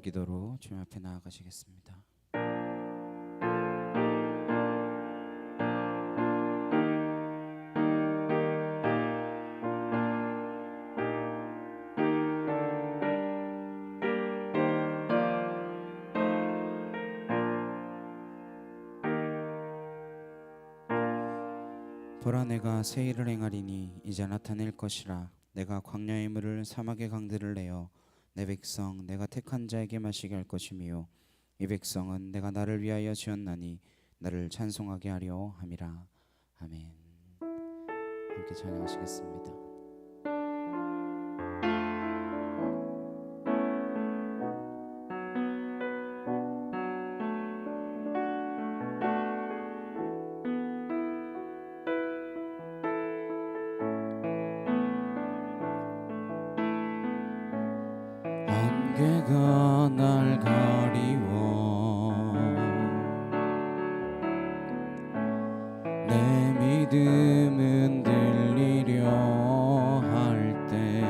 기도로 주님 앞에 나아가시겠습니다. 보라, 내가 새 일을 행하리니 이제 나타낼 것이라. 내가 광야의 물을 사막의 강들을 내어 내 백성 내가 택한 자에게 마시게 할 것이며, 이 백성은 내가 나를 위하여 지었나니 나를 찬송하게 하려 함이라. 아멘. 함께 찬양하시겠습니다. 안개가 날 가리워 내 믿음은 들리려 할 때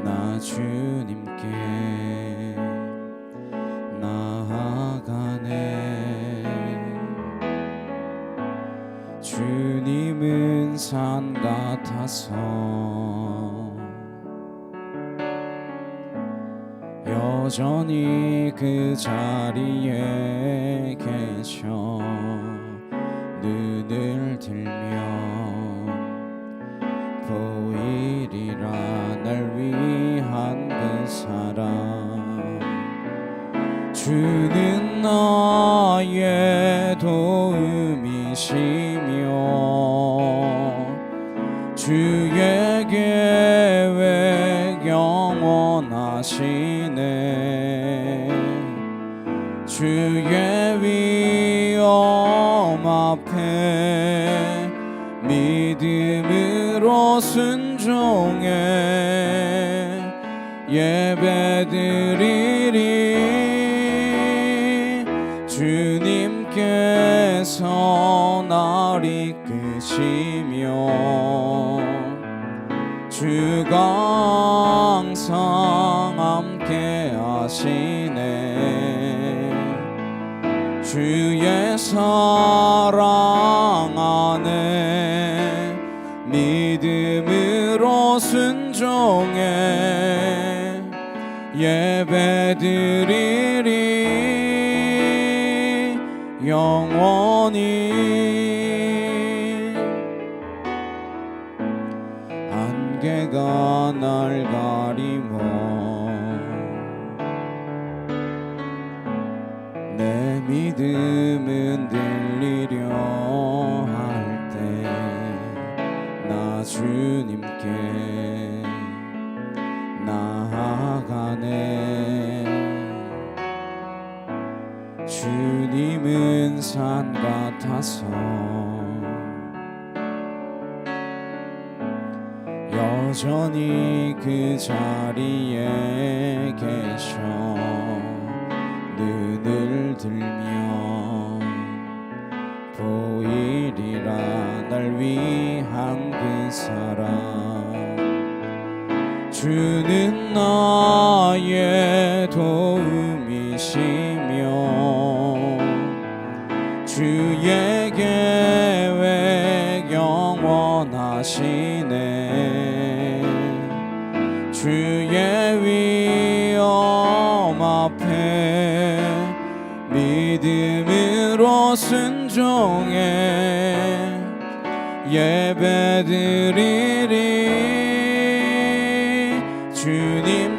나 주님께 나아가네. 주님은 산 같아서 여전히 그 자리에 계셔. 눈을 들면 보이리라 날 위한 그 사랑. 주는 나의 도움이시며 주의 계획 영원하시네. 주의 위엄 앞에 믿음으로 순종해 예배드리리. 주님께서 날 이끄시며 주가 항상 함께 하시네. 주의 사랑 안에 믿음으로 순종해 예배드리리. 영원히 안개가 날 가리워 내 믿음은 들리려 할 때 나 주님께 나아가네. 주님은 산 같아서 여전히 그 자리에 계셔. 눈을 들면 보이리라 날 위한 그 사랑. 주는 나의 도움이시며 주의 계획 영원하시네. 주의 위엄 앞에 믿음으로 순종해 예배드리리.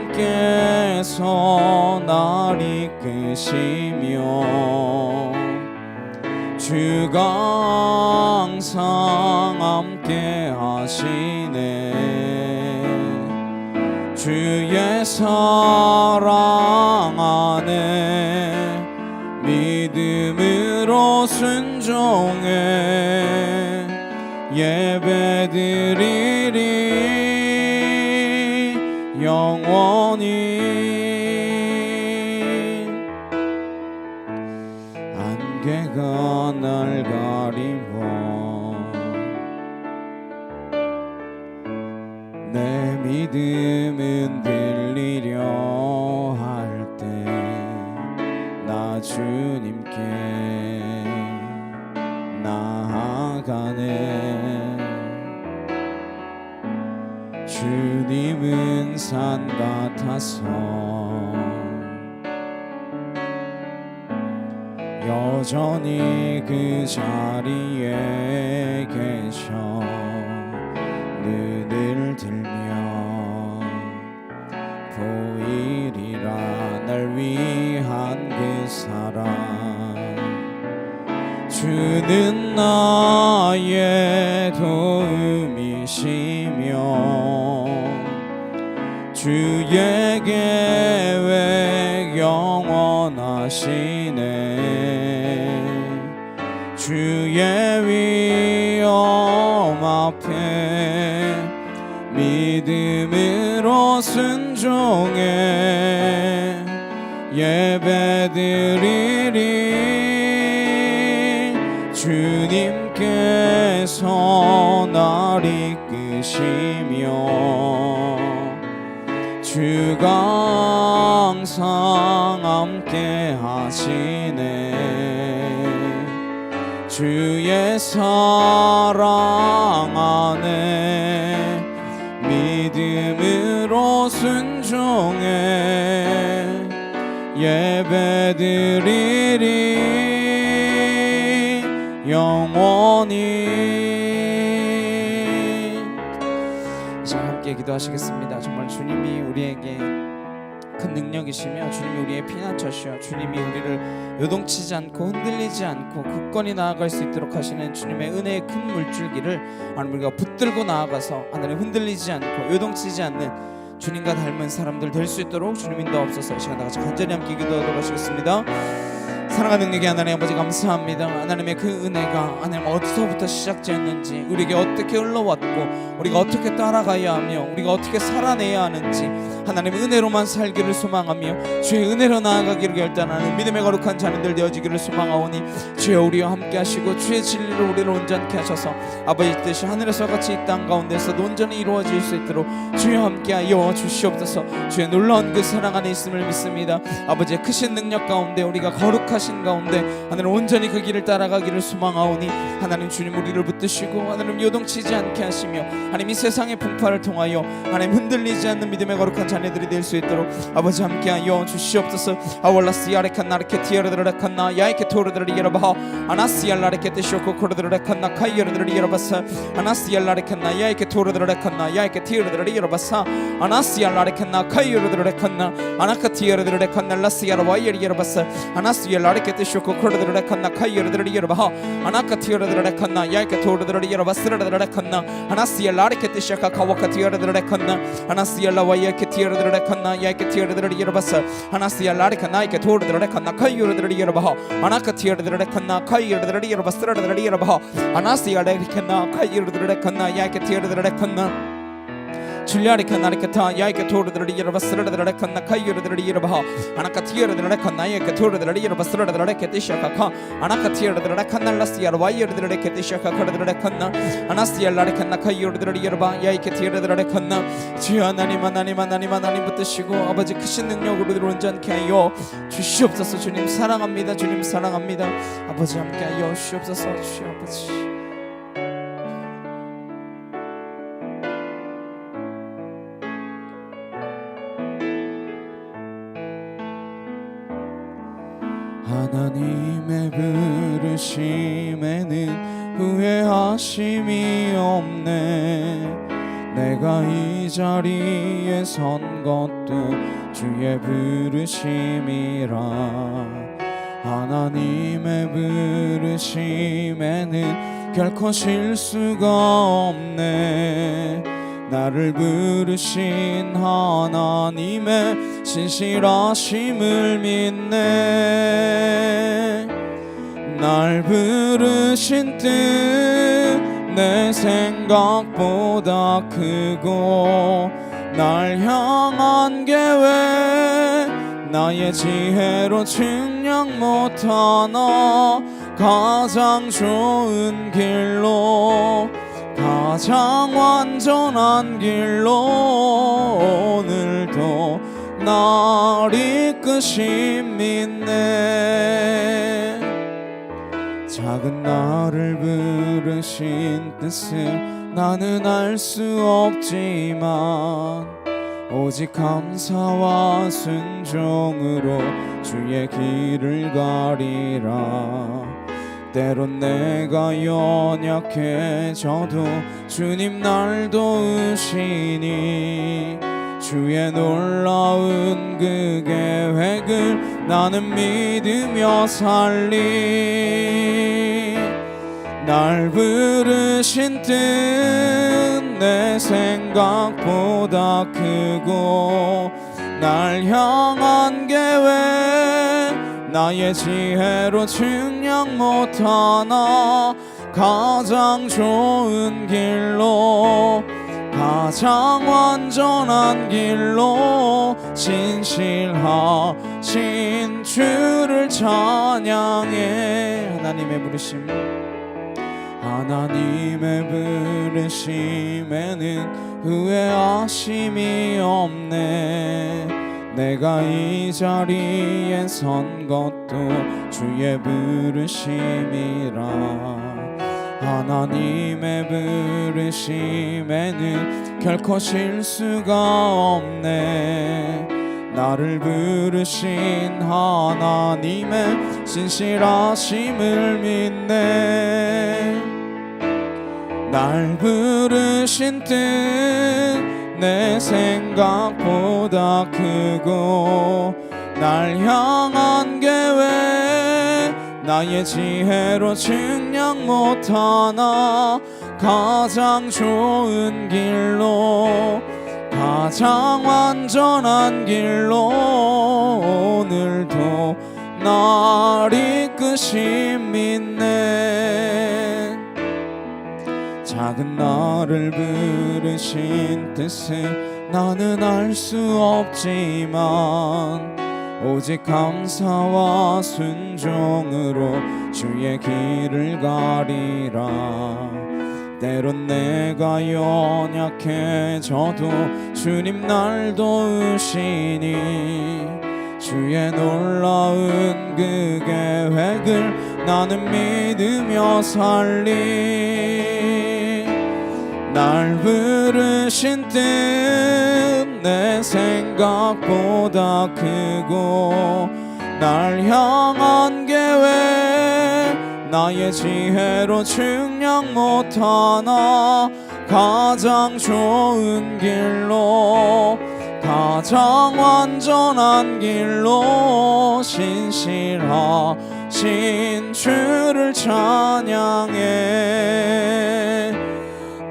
주님께서 날 이끄시며 주가 항상 함께 하시네. 주의 사랑 안에 믿음으로 순종해 예배드리리. 영원히 안개가 날 가리워 내 믿음은 들리려 할 때 나아가네. 주님은 산 같아서 여전히 그 자리에 계셔. 눈을 들면 보이리라 날 위한 그 사랑. 주는 나의 도움이시며 주의 계획 영원하시네. 주의 위엄 앞에 믿음으로 순종해 예배드리리. 주님께서 날 이끄시며 주가 항상 함께 하시네. 주의 사랑 안에 믿음으로 순종해 예배드리리. 영원히. 이제 함께 기도하시겠습니다. 정말 주님이 우리에게 큰 능력이시며 주님이 우리의 피난처시여 주님이 우리를 요동치지 않고 흔들리지 않고 굳건히 나아갈 수 있도록 하시는 주님의 은혜의 큰 물줄기를 하나님 우리가 붙들고 나아가서 하나님 흔들리지 않고 요동치지 않는 주님과 닮은 사람들 될 수 있도록 주님 인도하옵소서. 이 시간 다 같이 간절히 함께 기도하도록 하시겠습니다. 사랑하는 능력의 하나님 아버지 감사합니다. 하나님의 그 은혜가 하나님 어디서부터 시작되었는지 우리에게 어떻게 흘러왔고 우리가 어떻게 따라가야 하며 우리가 어떻게 살아내야 하는지 하나님 은혜로만 살기를 소망하며 주의 은혜로 나아가기를 결단하는 믿음의 거룩한 자녀들 되어지기를 소망하오니 주여 우리와 함께 하시고 주의 진리로 우리를 온전케 하셔서 아버지 뜻이 하늘에서 같이 이 땅 가운데서도 온전히 이루어질 수 있도록 주여 함께하여 주시옵소서. 주의 놀라운 그 사랑 안에 있음을 믿습니다. 아버지의 크신 능력 가운데 우리가 거룩하신 가운데 하나님 온전히 그 길을 따라가기를 소망하오니 하나님 주님 우리를 붙드시고 하나님 요동치지 않게 하시며 하나님 이 세상의 풍파를 통하여 하나님 흔들리지 않는 믿음의 거룩한 자녀들이 될 수 있도록 아버지 함께하여 주시옵소서. 아월라스 야레칸 나르케 티어르드라칸나 야이케 토르드리 여러바 아나스 알라레케 테쇼코 코르드라칸나 카이어르드리 여러바사 아나스 알라레칸나 야이케 토르드라칸나 야이케 티어르드리 여러바사 아나스 알라레칸나 카이어르드라칸나 아나카 티어르드라칸나 라스 야라와이리 여러바사 아나스 알라레케 테쇼코 코르드라칸나 카이어르드리 여러바 아나카 티어르드라칸나 야이케 토르드리 여러바스르드라칸나 아나스 알라레케 테샤카 카와카 티어르드라칸나 아나스 알라와이케 티어르드라칸나 야이케 티어르드리 여러바사 아나스 알라레칸나 야이케 토르드라칸나 카이어르드리 여러바 아나카 티어르드라칸나 카이어르드리 여러바스르드리 여러바 아나스 알라레칸나 카이어르드라칸나 야이케 티어르드라칸나 줄리아리카 나리카타 야이케 토르드리 여러바스르드라칸나 카이어르드리 여러바 아나카 티어르드라칸나 야이케 토르드리 여러바스르드라케 티샤카카 아나카 티어르드라칸나 라스야라 와이어르드라케 티샤카 카르드라칸나 아나스야 라리칸나 카이어르드리 여러바 야이케 티어르드라칸나 주여 하나님 하나님 하나님 하나님 붙드시고 아버지 크신 능력으로 온전케 하여 주시옵소서. 주님 사랑합니다. 주님 사랑합니다. 아버지 함께하여 주시옵소서. 주여 아버지 하나님의 부르심에는 후회하심이 없네. 내가 이 자리에 선 것도 주의 부르심이라. 하나님의 부르심에는 결코 실수가 없네. 나를 부르신 하나님의 신실하심을 믿네. 날 부르신 뜻 내 생각보다 크고 날 향한 계획 나의 지혜로 측량 못하나 가장 좋은 길로 가장 완전한 길로 오늘도 날 이끄심 믿네. 작은 나를 부르신 뜻을 나는 알 수 없지만 오직 감사와 순종으로 주의 길을 가리라. 때론 내가 연약해져도 주님 날 도우시니 주의 놀라운 그 계획을 나는 믿으며 살리. 날 부르신 뜻 내 생각보다 크고 날 향한 계획 나의 지혜로 측량 못하나 가장 좋은 길로 가장 완전한 길로 신실하신 주를 찬양해. 하나님의 부르심에는 후회하심이 없네. 내가 이 자리에 선 것도 주의 부르심이라. 하나님의 부르심에는 결코 실수가 없네. 나를 부르신 하나님의 신실하심을 믿네. 날 부르신 뜻 내 생각보다 크고 날 향한 계획 나의 지혜로 측량 못하나 가장 좋은 길로 가장 완전한 길로 오늘도 날 이끄심 믿네. 작은 나를 부르신 뜻을 나는 알 수 없지만 오직 감사와 순종으로 주의 길을 가리라. 때론 내가 연약해져도 주님 날 도우시니 주의 놀라운 그 계획을 나는 믿으며 살리. 날 부르신 뜻 내 생각보다 크고 날 향한 계획 나의 지혜로 측량 못하나 가장 좋은 길로 가장 완전한 길로 신실하신 주를 찬양해.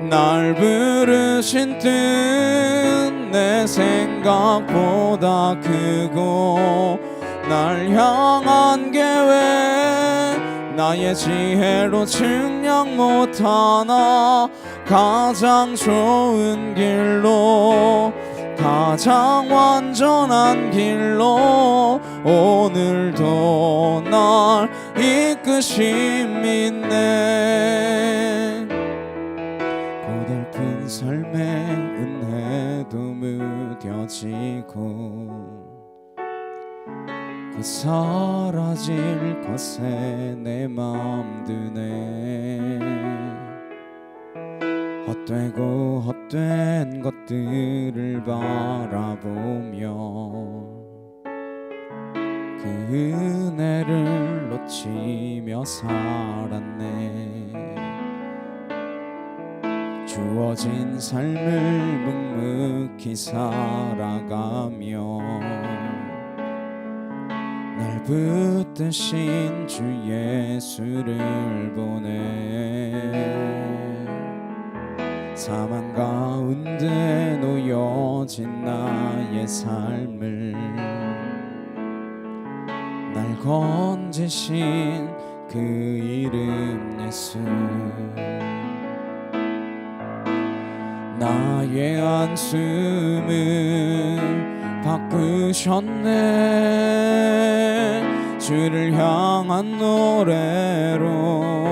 날 부르신 뜻 내 생각보다 크고 날 향한 계획 나의 지혜로 측량 못하나 가장 좋은 길로 가장 완전한 길로 오늘도 날 이끄심 믿네. 고달픈 삶의 은혜도 무뎌지고 그 사라질 것에 내 맘 드네. 헛되고 헛된 것들을 바라보며 그 은혜를 놓치며 살았네. 주어진 삶을 묵묵히 살아가며 날 붙드신 주 예수를 보내. 사망 가운데 놓여진 나의 삶을 날 건지신 그 이름 예수. 나의 한숨을 바꾸셨네. 주를 향한 노래로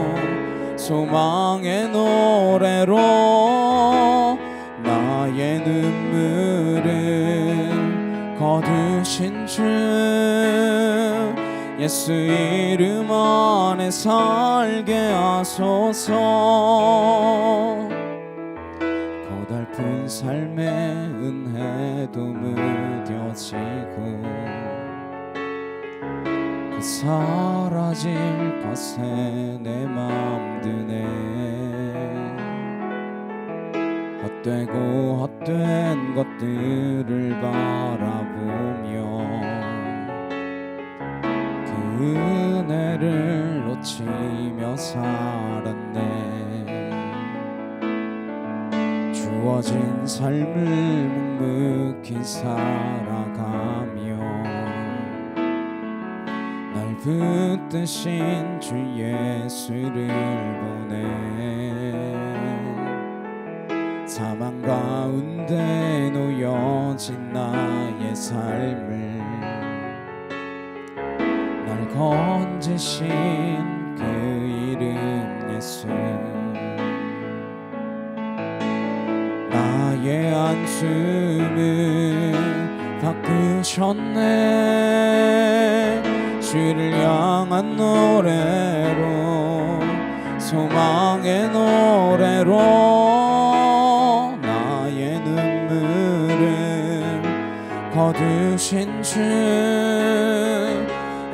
소망의 노래로 나의 눈물을 거두신 주 예수 이름 안에 살게 하소서. 고달픈 삶의 은혜도 무뎌지고 그 사라질 것에 내 맘 드네. 헛되고 헛된 것들을 바라보며 그 은혜를 놓치며 살았네. 주어진 삶을 묵묵히 살아가며 날 붙드신 주 예수를 보내. 사망 가운데 놓여진 나의 삶을 날 건지신 그 이름 예수. 나의 한숨을 바꾸셨네. 주를 향한 노래로 소망의 노래로 나의 눈물을 거두신 주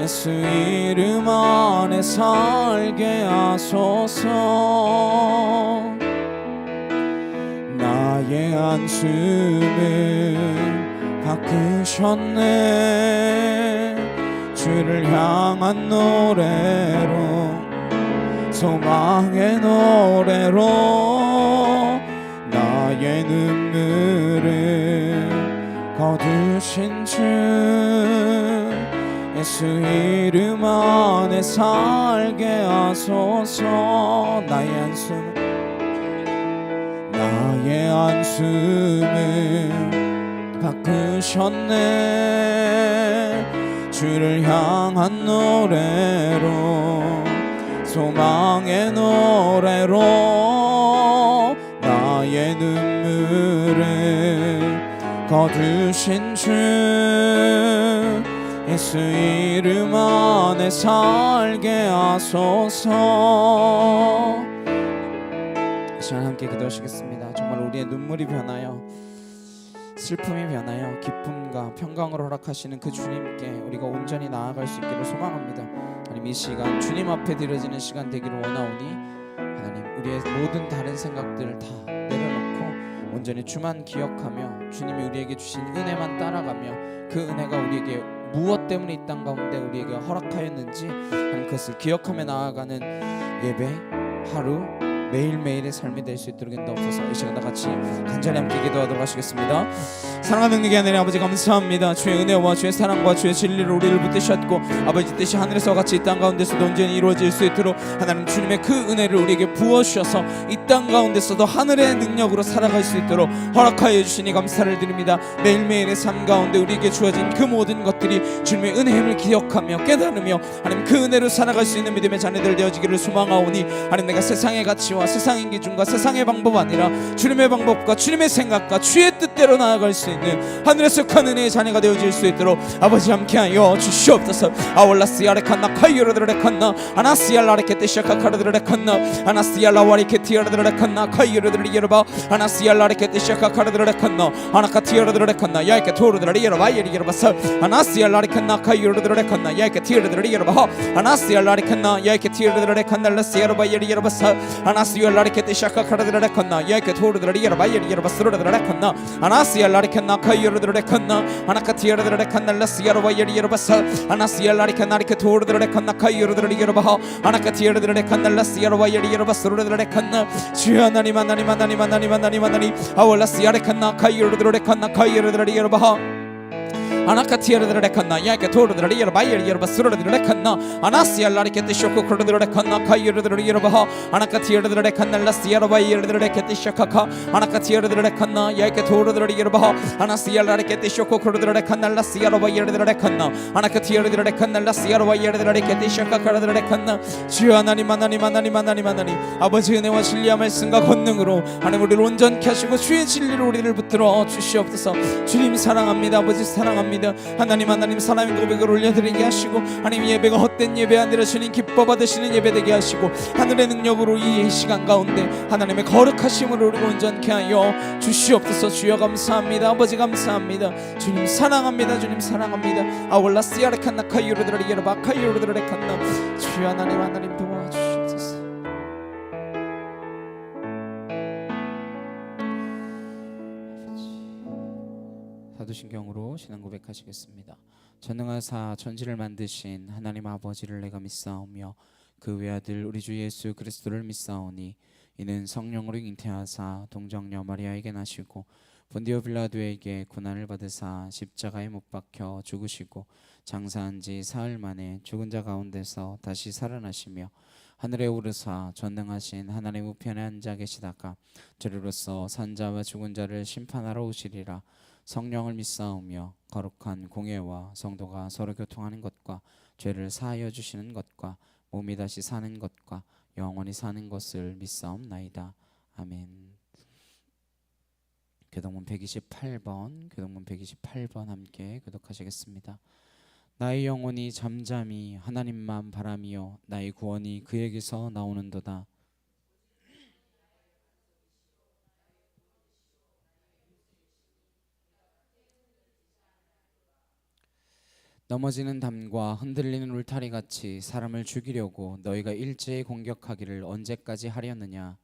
예수 이름 안에 살게 하소서. 나의 한숨을 바꾸셨네. 주를 향한 노래로 소망의 노래로 나의 눈물을 거두신 주 예수 이름 안에 살게 하소서. 나의 한숨을 바꾸셨네. 주를 향한 노래로 소망의 노래로 나의 눈물을 거두신 주 예수 이름 안에 살게 하소서. 이 시간 함께 기도하시겠습니다. 정말 우리의 눈물이 변하여 슬픔이 변하여 기쁨과 평강으로 허락하시는 그 주님께 우리가 온전히 나아갈 수 있기를 소망합니다. 하나님, 이 시간 주님 앞에 드려지는 시간 되기를 원하오니 하나님, 우리의 모든 다른 생각들 다 내려놓고 온전히 주만 기억하며 주님이 우리에게 주신 은혜만 따라가며 그 은혜가 우리에게 무엇 때문에 이 땅 가운데 우리에게 허락하였는지 하나님 그것을 기억하며 나아가는 예배 하루 매일매일의 삶이 될 수 있도록 인도하옵소서. 이 시간 다 같이 간절히 함께 기도하도록 하시겠습니다. 사랑하는 능력의 하나님 아버지, 감사합니다. 주의 은혜와 주의 사랑과 주의 진리로 우리를 붙드셨고 아버지 뜻이 하늘에서 같이 이 땅 가운데서도 온전히 이루어질 수 있도록 하나님 주님의 그 은혜를 우리에게 부어주셔서 이 땅 가운데서도 하늘의 능력으로 살아갈 수 있도록 허락하여 주시니 감사를 드립니다. 매일매일의 삶 가운데 우리에게 주어진 그 모든 것들이 주님의 은혜임을 기억하며 깨달으며 하나님 그 은혜로 살아갈 수 있는 믿음의 자녀들 되어지기를 소망하오니 하나님, 내가 세상의 가치와 세상의 기준과 세상의 방법 아니라 주님의 방법과 주님의 생각과 주의 뜻대로 나아갈 수 있는 하늘에 속한 은혜의 자녀가 되어질 수 있도록 아버지 함께하여 주시옵소서. 아월라스야레 칸나 카이로드레 칸나 아나스야라레 케테샤카 카르드레 칸나 아나스야라와리 케티아르드레 칸나 카이로드레 예르바 아나스야라레 케테샤카 카르드레 칸나 아나카티아르드레 칸나 야이케 토르드레 예르바 예리 예르바사 아나스야라레 칸나 카이로드레 칸나 야이케 티르드레 예르바 아나스야라레 칸나 야이케 티르드레 칸나 라스야르바 예리 예르바사 아나스야라레 케테샤카 카르드레 칸나 야이케 토르드레 예르바 예리 예르바스르드레 칸나 아나스야라레 칸나 카이로드레 칸나 아나카티아르드레 칸나 라스야르바 예리 예르바사 아나스야라레 칸나 리케 토르드레 칸나 카이로드레 예르바 아나카티아르드레 칸나 라스야르바 예리 예르바스르드레 칸나 주 하나님 하나님 하나님 하나님 하나님 하나님 아월라스야레 칸나 카이로드레 칸나 카이로드레 예르바 아나카티아르드레 칸나 야이케 토르드레 예르바 예리 예르바스르드레 칸나 아나스야라레 케테쇼코 크르드레 칸나 카이로드레 예르바 아나카티아르드레 칸나 라스야르바 예르드레 케테샤카카 아나카티아르드레 칸나 야이케 토르드레 예르바 아나스야라레 케테쇼코 크르드레 칸나 라스야르바 예르드레 칸나 아나카티아르드레 칸나 라스야르바 예르드레 케테샤카카르드레 칸나 주 하나님 하나님 하나님 하나님 하나님 아버지 은혜와 진리와 말씀과 권능으로 하나님 우리를 온전케 하시고 주의 진리로 우리를 붙들어 주시옵소서. 주님 사랑합니다. 아버지 사랑합니다. 감사합니다. 하나님 사랑의 고백을 올려드리게 하시고 하나님 예배가 헛된 예배 아니라 주님 기뻐 받으시는 예배 되게 하시고 하늘의 능력으로 이 시간 가운데 하나님의 거룩하심으로 우리 온전케 하여 주시옵소서. 주여 감사합니다. 아버지 감사합니다. 주님 사랑합니다. 주님 사랑합니다. 아월라스야레칸나 카이로드라리게로 바카이로드라레칸나 주여 하나님 도와주시옵소서. 사도신경으로 신앙 고백하시겠습니다. 전능하사 천지를 만드신 하나님 아버지를 내가 믿사오며 그 외아들 우리 주 예수 그리스도를 믿사오니 이는 성령으로 잉태하사 동정녀 마리아에게 나시고 본디오 빌라도에게 고난을 받으사 십자가에 못 박혀 죽으시고 장사한 지 사흘 만에 죽은 자 가운데서 다시 살아나시며 하늘에 오르사 전능하신 하나님 우편에 앉아 계시다가 저리로서 산자와 죽은 자를 심판하러 오시리라. 성령을 믿사오며 거룩한 공예와 성도가 서로 교통하는 것과 죄를 사하여 주시는 것과 몸이 다시 사는 것과 영원히 사는 것을 믿사옵나이다. 아멘. 교동문 128번 함께 교독하시겠습니다. 나의 영혼이 잠잠히 하나님만 바라며 나의 구원이 그에게서 나오는도다. 넘어지는 담과 흔들리는 울타리같이 사람을 죽이려고 너희가 일제히 공격하기를 언제까지 하려느냐.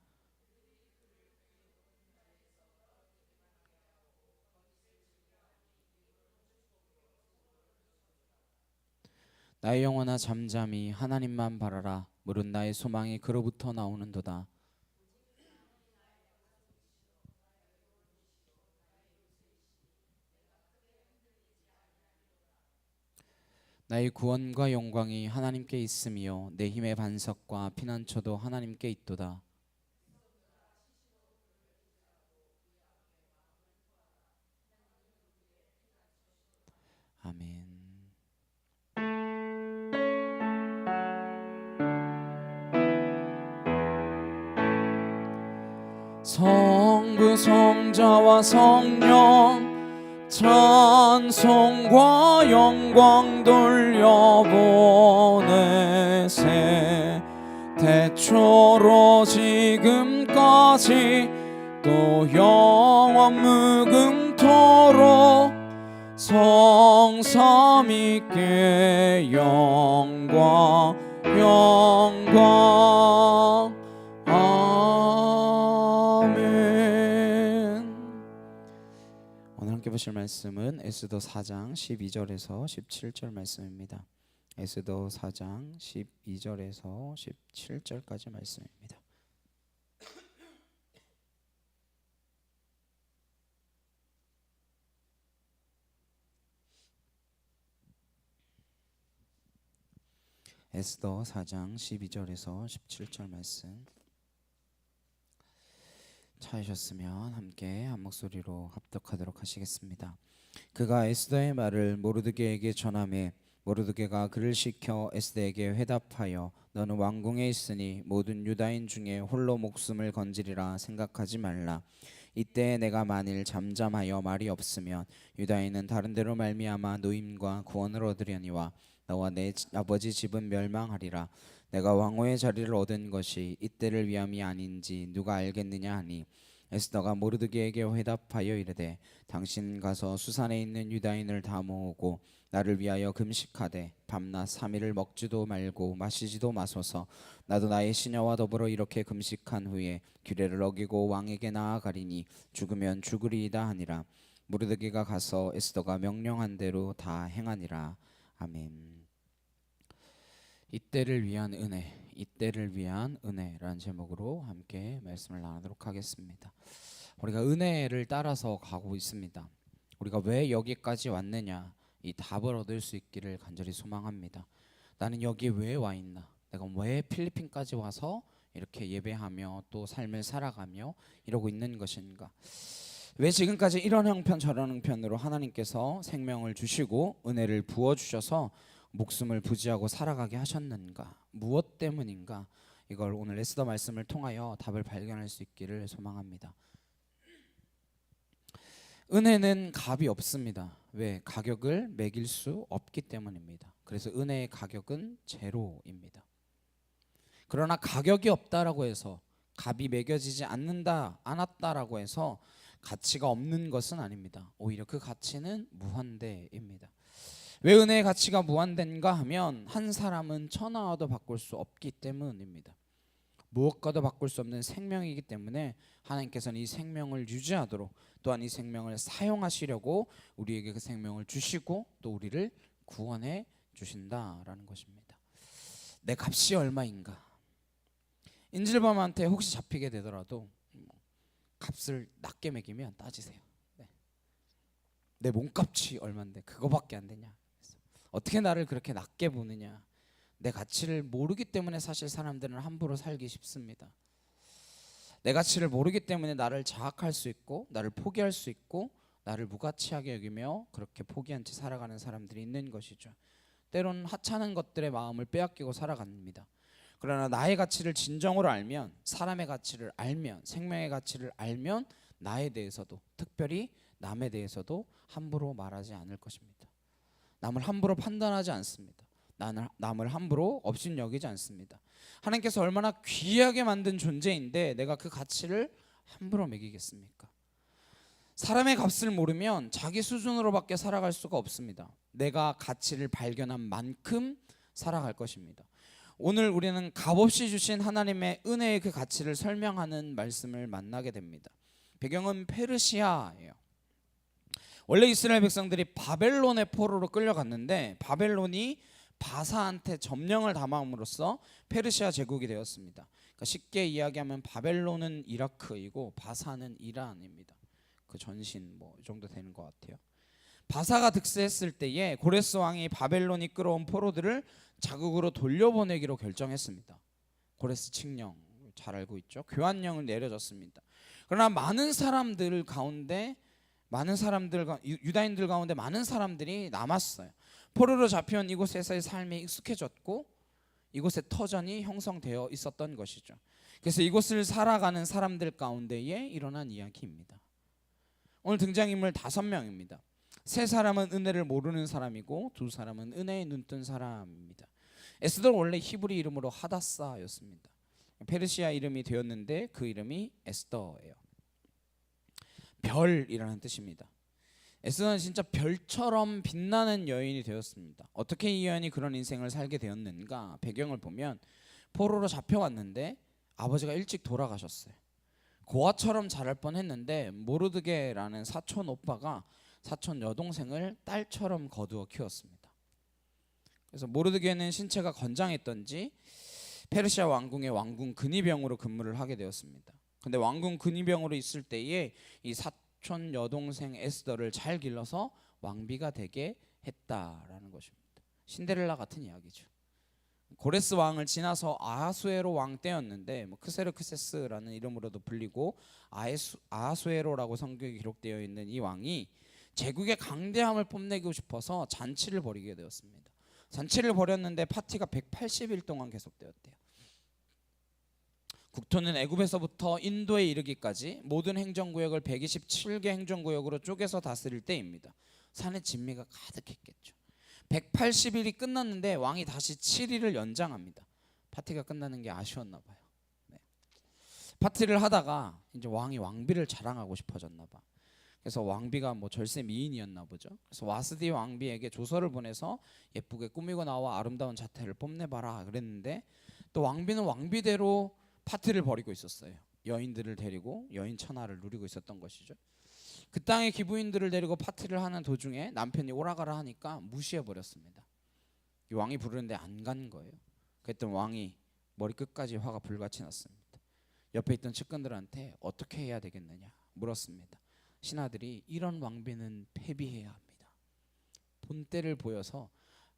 나의 영혼아 잠잠히 하나님만 바라라. 무릇 나의 소망이 그로부터 나오는도다. 나의 구원과 영광이 하나님께 있으며 내 힘의 반석과 피난처도 하나님께 있도다. 아멘. 성부 성자와 성령 찬송과 영광 돌려보내세. 태초로 지금까지 또 영원 무금토록 성삼위께 영광 함께 보실 말씀은 에스더 4장 12절에서 17절 말씀입니다. 에스더 4장 12절에서 17절까지 말씀입니다. 에스더 4장 12절에서 17절 말씀 찾으셨으면 함께 한 목소리로 합독하도록 하시겠습니다. 그가 에스더의 말을 모르드게에게 전하매 모르드게가 그를 시켜 에스더에게 회답하여 너는 왕궁에 있으니 모든 유다인 중에 홀로 목숨을 건지리라 생각하지 말라. 이때 내가 만일 잠잠하여 말이 없으면 유다인은 다른 데로 말미암아 노임과 구원을 얻으려니와 너와 내 아버지 집은 멸망하리라. 내가 왕후의 자리를 얻은 것이 이때를 위함이 아닌지 누가 알겠느냐 하니 에스더가 모르드게에게 회답하여 이르되 당신 가서 수산에 있는 유다인을 다 모으고 나를 위하여 금식하되 밤낮 3일을 먹지도 말고 마시지도 마소서. 나도 나의 시녀와 더불어 이렇게 금식한 후에 규례를 어기고 왕에게 나아가리니 죽으면 죽으리이다 하니라. 모르드게가 가서 에스더가 명령한 대로 다 행하니라. 아멘. 이때를 위한 은혜라는 제목으로 함께 말씀을 나누도록 하겠습니다. 우리가 은혜를 따라서 가고 있습니다. 우리가 왜 여기까지 왔느냐, 이 답을 얻을 수 있기를 간절히 소망합니다. 나는 여기 왜 와 있나? 내가 왜 필리핀까지 와서 이렇게 예배하며 또 삶을 살아가며 이러고 있는 것인가? 왜 지금까지 이런 형편 저런 형편으로 하나님께서 생명을 주시고 은혜를 부어주셔서 목숨을 부지하고 살아가게 하셨는가? 무엇 때문인가? 이걸 오늘 에스더 말씀을 통하여 답을 발견할 수 있기를 소망합니다. 은혜는 값이 없습니다. 왜? 가격을 매길 수 없기 때문입니다. 그래서 은혜의 가격은 제로입니다. 그러나 가격이 없다라고 해서 값이 매겨지지 않았다라고 해서 가치가 없는 것은 아닙니다. 오히려 그 가치는 무한대입니다. 왜 은혜의 가치가 무한대인가 하면 한 사람은 천하와도 바꿀 수 없기 때문입니다. 무엇과도 바꿀 수 없는 생명이기 때문에 하나님께서는 이 생명을 유지하도록 또한 이 생명을 사용하시려고 우리에게 그 생명을 주시고 또 우리를 구원해 주신다라는 것입니다. 내 값이 얼마인가? 인질범한테 혹시 잡히게 되더라도 값을 낮게 매기면 따지세요. 네. 내 몸값이 얼마인데 그거밖에 안 되냐? 어떻게 나를 그렇게 낮게 보느냐? 내 가치를 모르기 때문에 사실 사람들은 함부로 살기 쉽습니다. 내 가치를 모르기 때문에 나를 자학할 수 있고 나를 포기할 수 있고 나를 무가치하게 여기며 그렇게 포기한 채 살아가는 사람들이 있는 것이죠. 때로는 하찮은 것들의 마음을 빼앗기고 살아갑니다. 그러나 나의 가치를 진정으로 알면, 사람의 가치를 알면, 생명의 가치를 알면 나에 대해서도, 특별히 남에 대해서도 함부로 말하지 않을 것입니다. 남을 함부로 판단하지 않습니다. 남을 함부로 업신여기지 않습니다. 하나님께서 얼마나 귀하게 만든 존재인데 내가 그 가치를 함부로 매기겠습니까? 사람의 값을 모르면 자기 수준으로밖에 살아갈 수가 없습니다. 내가 가치를 발견한 만큼 살아갈 것입니다. 오늘 우리는 값없이 주신 하나님의 은혜의 그 가치를 설명하는 말씀을 만나게 됩니다. 배경은 페르시아예요. 원래 이스라엘 백성들이 바벨론의 포로로 끌려갔는데 바벨론이 바사한테 점령을 담함으로써 페르시아 제국이 되었습니다. 그러니까 쉽게 이야기하면 바벨론은 이라크이고 바사는 이란입니다. 그 전신 이 정도 되는 것 같아요. 바사가 득세했을 때에 고레스 왕이 바벨론이 끌어온 포로들을 자국으로 돌려보내기로 결정했습니다. 고레스 칙령 잘 알고 있죠. 교환령을 내려졌습니다. 그러나 유다인들 가운데 많은 사람들이 남았어요. 포로로 잡혀온 이곳에서의 삶에 익숙해졌고 이곳에 터전이 형성되어 있었던 것이죠. 그래서 이곳을 살아가는 사람들 가운데에 일어난 이야기입니다. 오늘 등장인물 5명입니다. 3사람은 은혜를 모르는 사람이고 2사람은 은혜에 눈뜬 사람입니다. 에스더는 원래 히브리 이름으로 하다사였습니다. 페르시아 이름이 되었는데 그 이름이 에스더예요. 별이라는 뜻입니다. 에스더는 진짜 별처럼 빛나는 여인이 되었습니다. 어떻게 이 여인이 그런 인생을 살게 되었는가? 배경을 보면 포로로 잡혀왔는데 아버지가 일찍 돌아가셨어요. 고아처럼 자랄 뻔했는데 모르드게라는 사촌 오빠가 사촌 여동생을 딸처럼 거두어 키웠습니다. 그래서 모르드게는 신체가 건장했던지 페르시아 왕궁의 왕궁 근위병으로 근무를 하게 되었습니다. 근데 왕궁 근위병으로 있을 때에 이 사촌 여동생 에스더를 잘 길러서 왕비가 되게 했다라는 것입니다. 신데렐라 같은 이야기죠. 고레스 왕을 지나서 아하수에로 왕 때였는데 크세르크세스라는 이름으로도 불리고 아하수에로라고 성경에 기록되어 있는 이 왕이 제국의 강대함을 뽐내고 싶어서 잔치를 벌이게 되었습니다. 잔치를 벌였는데 파티가 180일 동안 계속되었대요. 국토는 애굽에서부터 인도에 이르기까지 모든 행정구역을 127개 행정구역으로 쪼개서 다스릴 때입니다. 산의 진미가 가득했겠죠. 180일이 끝났는데 왕이 다시 7일을 연장합니다. 파티가 끝나는 게 아쉬웠나 봐요. 네. 파티를 하다가 이제 왕이 왕비를 자랑하고 싶어졌나 봐. 그래서 왕비가 절세 미인이었나 보죠. 그래서 와스디 왕비에게 조서를 보내서 예쁘게 꾸미고 나와 아름다운 자태를 뽐내봐라 그랬는데 또 왕비는 왕비대로 파티를 벌이고 있었어요. 여인들을 데리고 여인 천하를 누리고 있었던 것이죠. 그 땅의 기부인들을 데리고 파티를 하는 도중에 남편이 오라가라 하니까 무시해버렸습니다. 이 왕이 부르는데 안 간 거예요. 그랬더니 왕이 머리끝까지 화가 불같이 났습니다. 옆에 있던 측근들한테 어떻게 해야 되겠느냐 물었습니다. 신하들이 이런 왕비는 폐비해야 합니다. 본때를 보여서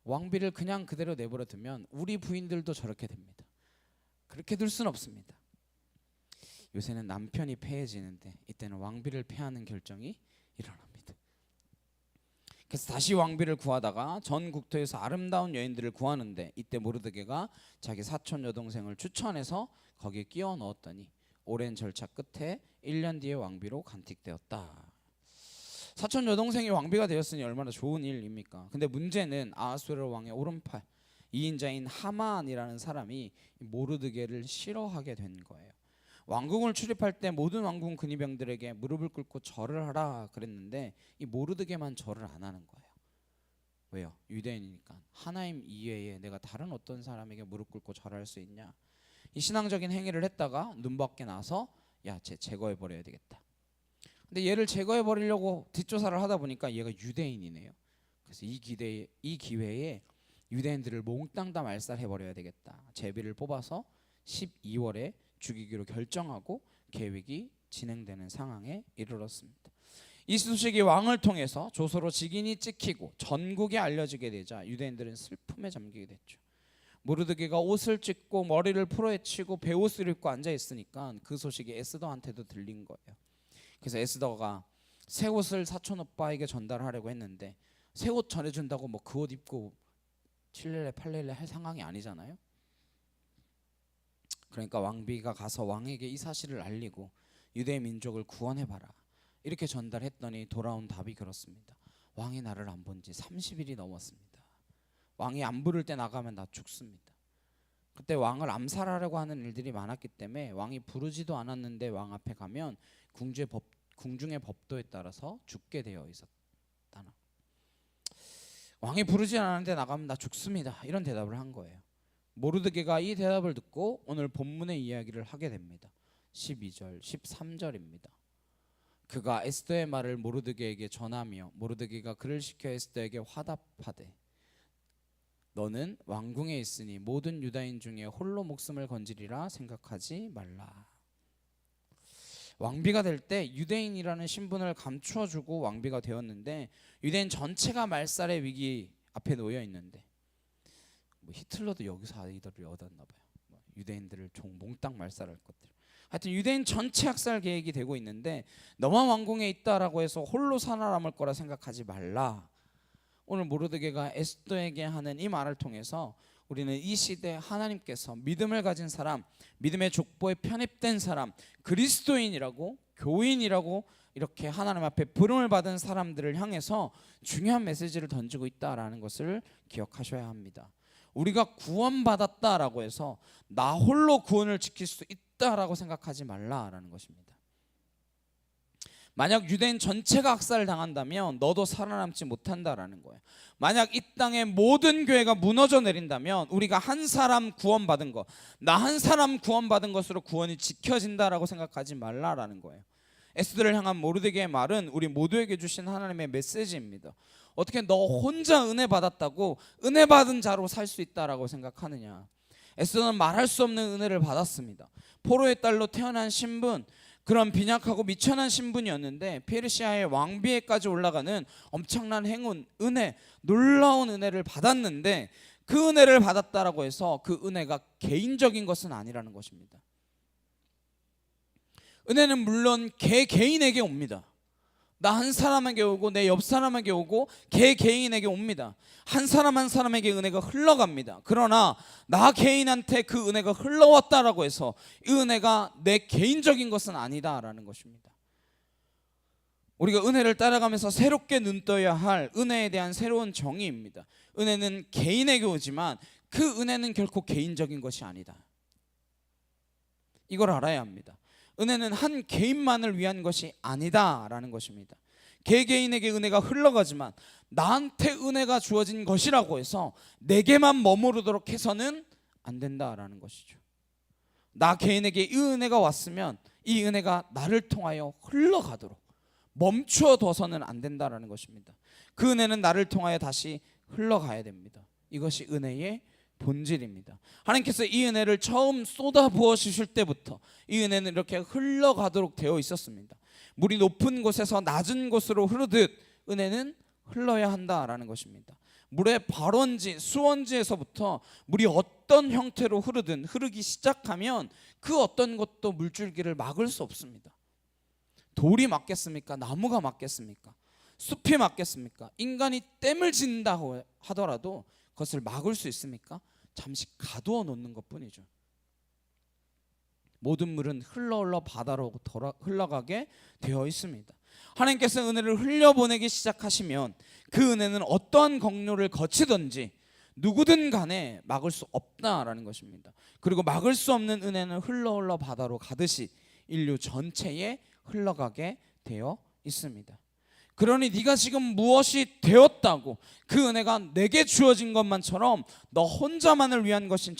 왕비를 그냥 그대로 내버려 두면 우리 부인들도 저렇게 됩니다. 그렇게 둘 수는 없습니다. 요새는 남편이 폐해지는데 이때는 왕비를 폐하는 결정이 일어납니다. 그래서 다시 왕비를 구하다가 전 국토에서 아름다운 여인들을 구하는데 이때 모르드게가 자기 사촌 여동생을 추천해서 거기에 끼워 넣었더니 오랜 절차 끝에 1년 뒤에 왕비로 간택되었다. 사촌 여동생이 왕비가 되었으니 얼마나 좋은 일입니까? 근데 문제는 아하수에로 왕의 오른팔 2인자인 하만이라는 사람이 모르드게를 싫어하게 된 거예요. 왕궁을 출입할 때 모든 왕궁 근위병들에게 무릎을 꿇고 절을 하라 그랬는데 이 모르드게만 절을 안 하는 거예요. 왜요? 유대인이니까. 하나님 이외에 내가 다른 어떤 사람에게 무릎 꿇고 절할 수 있냐? 이 신앙적인 행위를 했다가 눈 밖에 나서 야, 쟤 제거해 버려야 되겠다. 근데 얘를 제거해 버리려고 뒷조사를 하다 보니까 얘가 유대인이네요. 그래서 이 기회에 유대인들을 몽땅 다 말살해 버려야 되겠다. 제비를 뽑아서 12월에 죽이기로 결정하고 계획이 진행되는 상황에 이르렀습니다. 이 소식이 왕을 통해서 조서로 직인이 찍히고 전국에 알려지게 되자 유대인들은 슬픔에 잠기게 됐죠. 모르드게가 옷을 찢고 머리를 풀어헤치고 베옷을 입고 앉아 있으니까 그 소식이 에스더한테도 들린 거예요. 그래서 에스더가 새 옷을 사촌 오빠에게 전달하려고 했는데 새 옷 전해준다고 뭐 그 옷 입고 7렐레 8렐레 할 상황이 아니잖아요. 그러니까 왕비가 가서 왕에게 이 사실을 알리고 유대 민족을 구원해봐라 이렇게 전달했더니 돌아온 답이 그렇습니다. 왕이 나를 안 본 지 30일이 넘었습니다. 왕이 안 부를 때 나가면 나 죽습니다. 그때 왕을 암살하려고 하는 일들이 많았기 때문에 왕이 부르지도 않았는데 왕 앞에 가면 궁중의 법도에 따라서 죽게 되어 있었다. 왕이 부르지 않았는데 나가면 나 죽습니다. 이런 대답을 한 거예요. 모르드게가 이 대답을 듣고 오늘 본문의 이야기를 하게 됩니다. 12절, 13절입니다. 그가 에스더의 말을 모르드게에게 전하며 모르드게가 그를 시켜 에스더에게 화답하되 너는 왕궁에 있으니 모든 유다인 중에 홀로 목숨을 건지리라 생각하지 말라. 왕비가 될 때 유대인이라는 신분을 감추어주고 왕비가 되었는데 유대인 전체가 말살의 위기 앞에 놓여 있는데 뭐 히틀러도 여기서 아이들을 얻었나 봐요. 유대인들을 몽땅 말살할 것들. 하여튼 유대인 전체 학살 계획이 되고 있는데 너만 왕궁에 있다라고 해서 홀로 살아남을 거라 생각하지 말라. 오늘 모르드게가 에스더에게 하는 이 말을 통해서 우리는 이 시대 하나님께서 믿음을 가진 사람, 믿음의 족보에 편입된 사람, 그리스도인이라고 교인이라고 이렇게 하나님 앞에 부름을 받은 사람들을 향해서 중요한 메시지를 던지고 있다라는 것을 기억하셔야 합니다. 우리가 구원받았다라고 해서 나 홀로 구원을 지킬 수 있다라고 생각하지 말라라는 것입니다. 만약 유대인 전체가 학살을 당한다면 너도 살아남지 못한다라는 거예요. 만약 이 땅의 모든 교회가 무너져 내린다면 우리가 한 사람 구원받은 것, 나 한 사람 구원받은 것으로 구원이 지켜진다라고 생각하지 말라라는 거예요. 에스더를 향한 모르드게의 말은 우리 모두에게 주신 하나님의 메시지입니다. 어떻게 너 혼자 은혜 받았다고 은혜 받은 자로 살 수 있다라고 생각하느냐. 에스더는 말할 수 없는 은혜를 받았습니다. 포로의 딸로 태어난 신분, 그런 빈약하고 미천한 신분이었는데 페르시아의 왕비에까지 올라가는 엄청난 행운, 은혜, 놀라운 은혜를 받았는데 그 은혜를 받았다라고 해서 그 은혜가 개인적인 것은 아니라는 것입니다. 은혜는 물론 개인에게 옵니다. 나 한 사람에게 오고 내 옆 사람에게 오고 개인에게 옵니다. 한 사람 한 사람에게 은혜가 흘러갑니다. 그러나 나 개인한테 그 은혜가 흘러왔다라고 해서 이 은혜가 내 개인적인 것은 아니다라는 것입니다. 우리가 은혜를 따라가면서 새롭게 눈떠야 할 은혜에 대한 새로운 정의입니다. 은혜는 개인에게 오지만 그 은혜는 결코 개인적인 것이 아니다. 이걸 알아야 합니다. 은혜는 한 개인만을 위한 것이 아니다라는 것입니다. 개개인에게 은혜가 흘러가지만 나한테 은혜가 주어진 것이라고 해서 내게만 머무르도록 해서는 안 된다라는 것이죠. 나 개인에게 이 은혜가 왔으면 이 은혜가 나를 통하여 흘러가도록 멈추어둬서는 안 된다라는 것입니다. 그 은혜는 나를 통하여 다시 흘러가야 됩니다. 이것이 은혜의 본질입니다. 하나님께서 이 은혜를 처음 쏟아 부어 주실 때부터 이 은혜는 이렇게 흘러가도록 되어 있었습니다. 물이 높은 곳에서 낮은 곳으로 흐르듯 은혜는 흘러야 한다라는 것입니다. 물의 발원지, 수원지에서부터 물이 어떤 형태로 흐르기 시작하면 그 어떤 것도 물줄기를 막을 수 없습니다. 돌이 막겠습니까? 나무가 막겠습니까? 숲이 막겠습니까? 인간이 댐을 짓는다고 하더라도 그것을 막을 수 있습니까? 잠시 가두어 놓는 것뿐이죠. 모든 물은 흘러 바다로 흘러가게 되어 있습니다. 하나님께서 은혜를 흘려보내기 시작하시면 그 은혜는 어떠한 경로를 거치든지 누구든 간에 막을 수 없다라는 것입니다. 그리고 막을 수 없는 은혜는 흘러 바다로 가듯이 인류 전체에 흘러가게 되어 있습니다. 그러니 네가 지금 무엇이 되었다고 그 은혜가 내게 주어진 것만처럼 너 혼자만을 위한 것인